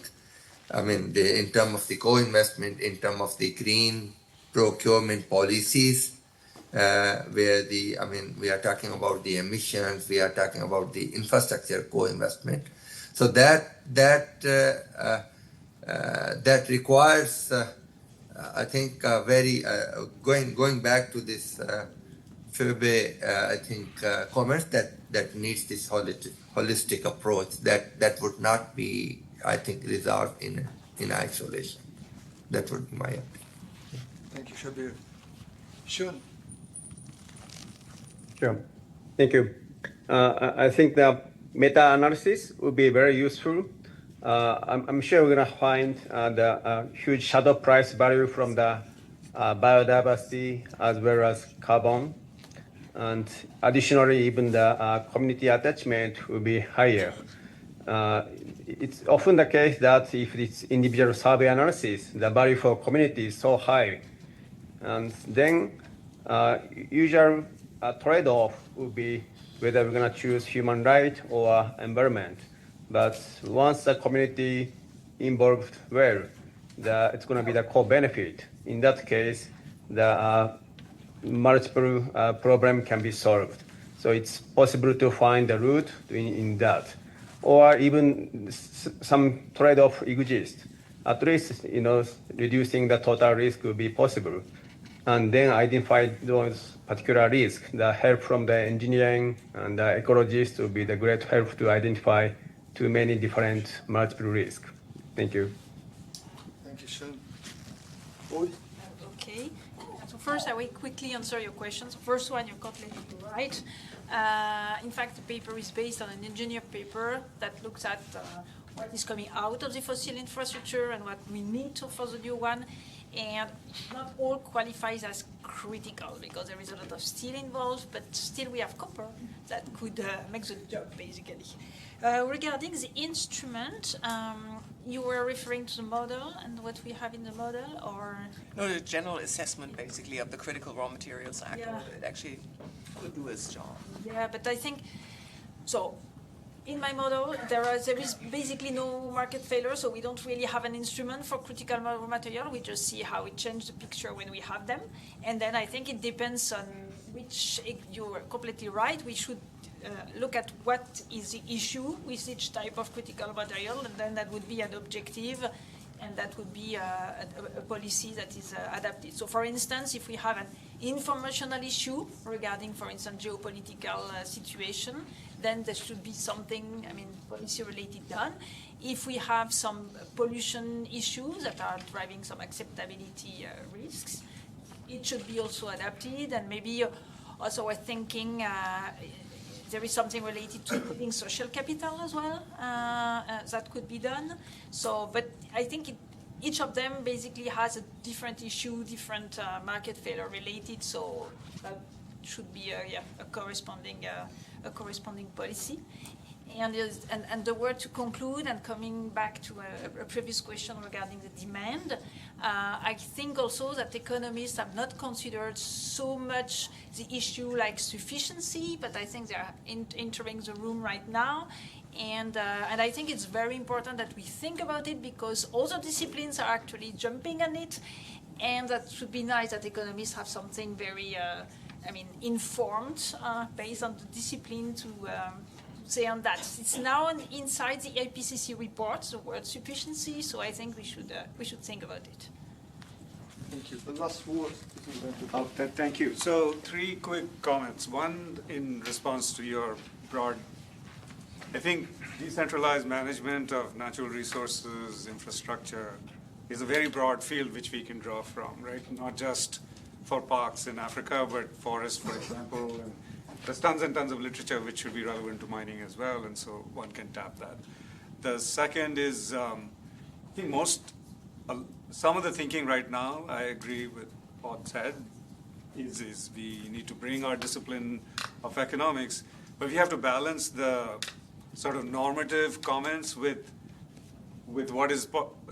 in terms of the co-investment, in terms of the green procurement policies, where we are talking about the emissions, we are talking about the infrastructure co-investment. So that that requires, I think, very going back to this Phoebe, I think, comments that needs this holistic approach that would not be, I think, resolved in isolation. That would be my opinion. Thank you, Shabbir. Shun. Sure. Thank you. I think the meta-analysis would be very useful. I'm sure we're going to find the huge shadow price value from the biodiversity as well as carbon. And additionally, even the community attachment will be higher. It's often the case that if it's individual survey analysis, the value for community is so high. And then usual trade-off would be whether we're going to choose human right or environment. But once the community involved well, it's going to be the co-benefit. In that case, the multiple problem can be solved. So it's possible to find the root in that. Or even some trade-off exists. At least, reducing the total risk will be possible. And then identify those particular risks. The help from the engineering and the ecologists will be the great help to identify too many different multiple risks. Thank you. Thank you, Shun. Aude? Okay. So first, I will quickly answer your questions. First one, you're completely right. In fact, the paper is based on an engineer paper that looks at what is coming out of the fossil infrastructure and what we need for the new one. And not all qualifies as critical because there is a lot of steel involved, but still we have copper that could make the job, basically. Regarding the instrument, you were referring to the model and what we have in the model, or? No, the general assessment, basically, of the Critical Raw Materials Act. Yeah. It actually could do its job. Yeah, but I think, so in my model, there is basically no market failure, so we don't really have an instrument for critical raw material. We just see how it changes the picture when we have them. And then I think it depends on which, you're completely right, we should look at what is the issue with each type of critical material, and then that would be an objective, and that would be a policy that is adapted. So for instance, if we have an informational issue regarding, for instance, geopolitical situation, then there should be something, policy-related done. If we have some pollution issues that are driving some acceptability risks, it should be also adapted, and maybe also we're thinking there is something related to building social capital as well that could be done. So, but I think each of them basically has a different issue, different market failure related. So that should be a corresponding policy. And the word to conclude, and coming back to a previous question regarding the demand, I think also that economists have not considered so much the issue like sufficiency, but I think they are entering the room right now. And I think it's very important that we think about it because other disciplines are actually jumping on it, and that should be nice that economists have something very, informed based on the discipline to say on that. It's now inside the IPCC report, the word sufficiency, so I think we should think about it. Thank you. The last word. Thank you. So 3 quick comments. One, in response to your broad, I think decentralized management of natural resources, infrastructure, is a very broad field which we can draw from, right? Not just for parks in Africa, but forests, for example. And there's tons and tons of literature which should be relevant to mining as well, and so one can tap that. The second is, I think some of the thinking right now, I agree with what said, is we need to bring our discipline of economics, but we have to balance the sort of normative comments with what is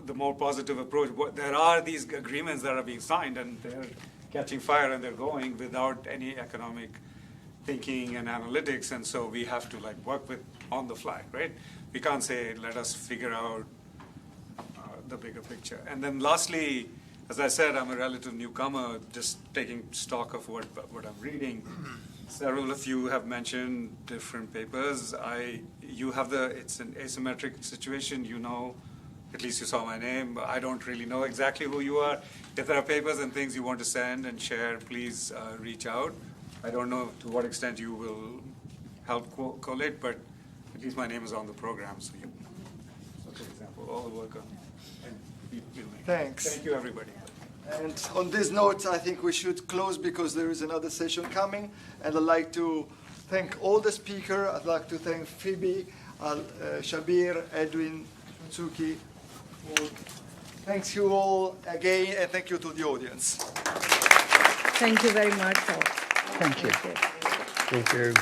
the more positive approach. There are these agreements that are being signed, and they're catching fire, and they're going without any economic thinking and analytics, and so we have to work with on the fly, right? We can't say, let us figure out the bigger picture. And then lastly, as I said, I'm a relative newcomer, just taking stock of what I'm reading. Several of you have mentioned different papers. It's an asymmetric situation. At least you saw my name. I don't really know exactly who you are. If there are papers and things you want to send and share, please reach out. I don't know to what extent you will help collate, but at least my name is on the program. So, for example, all welcome. Thanks. Thank you, everybody. And on this note, I think we should close because there is another session coming. And I'd like to thank all the speakers. I'd like to thank Phoebe, Shabbir, Edwin, Shunsuke. Thanks you all again, and thank you to the audience. Thank you very much. Thank you. Thank you.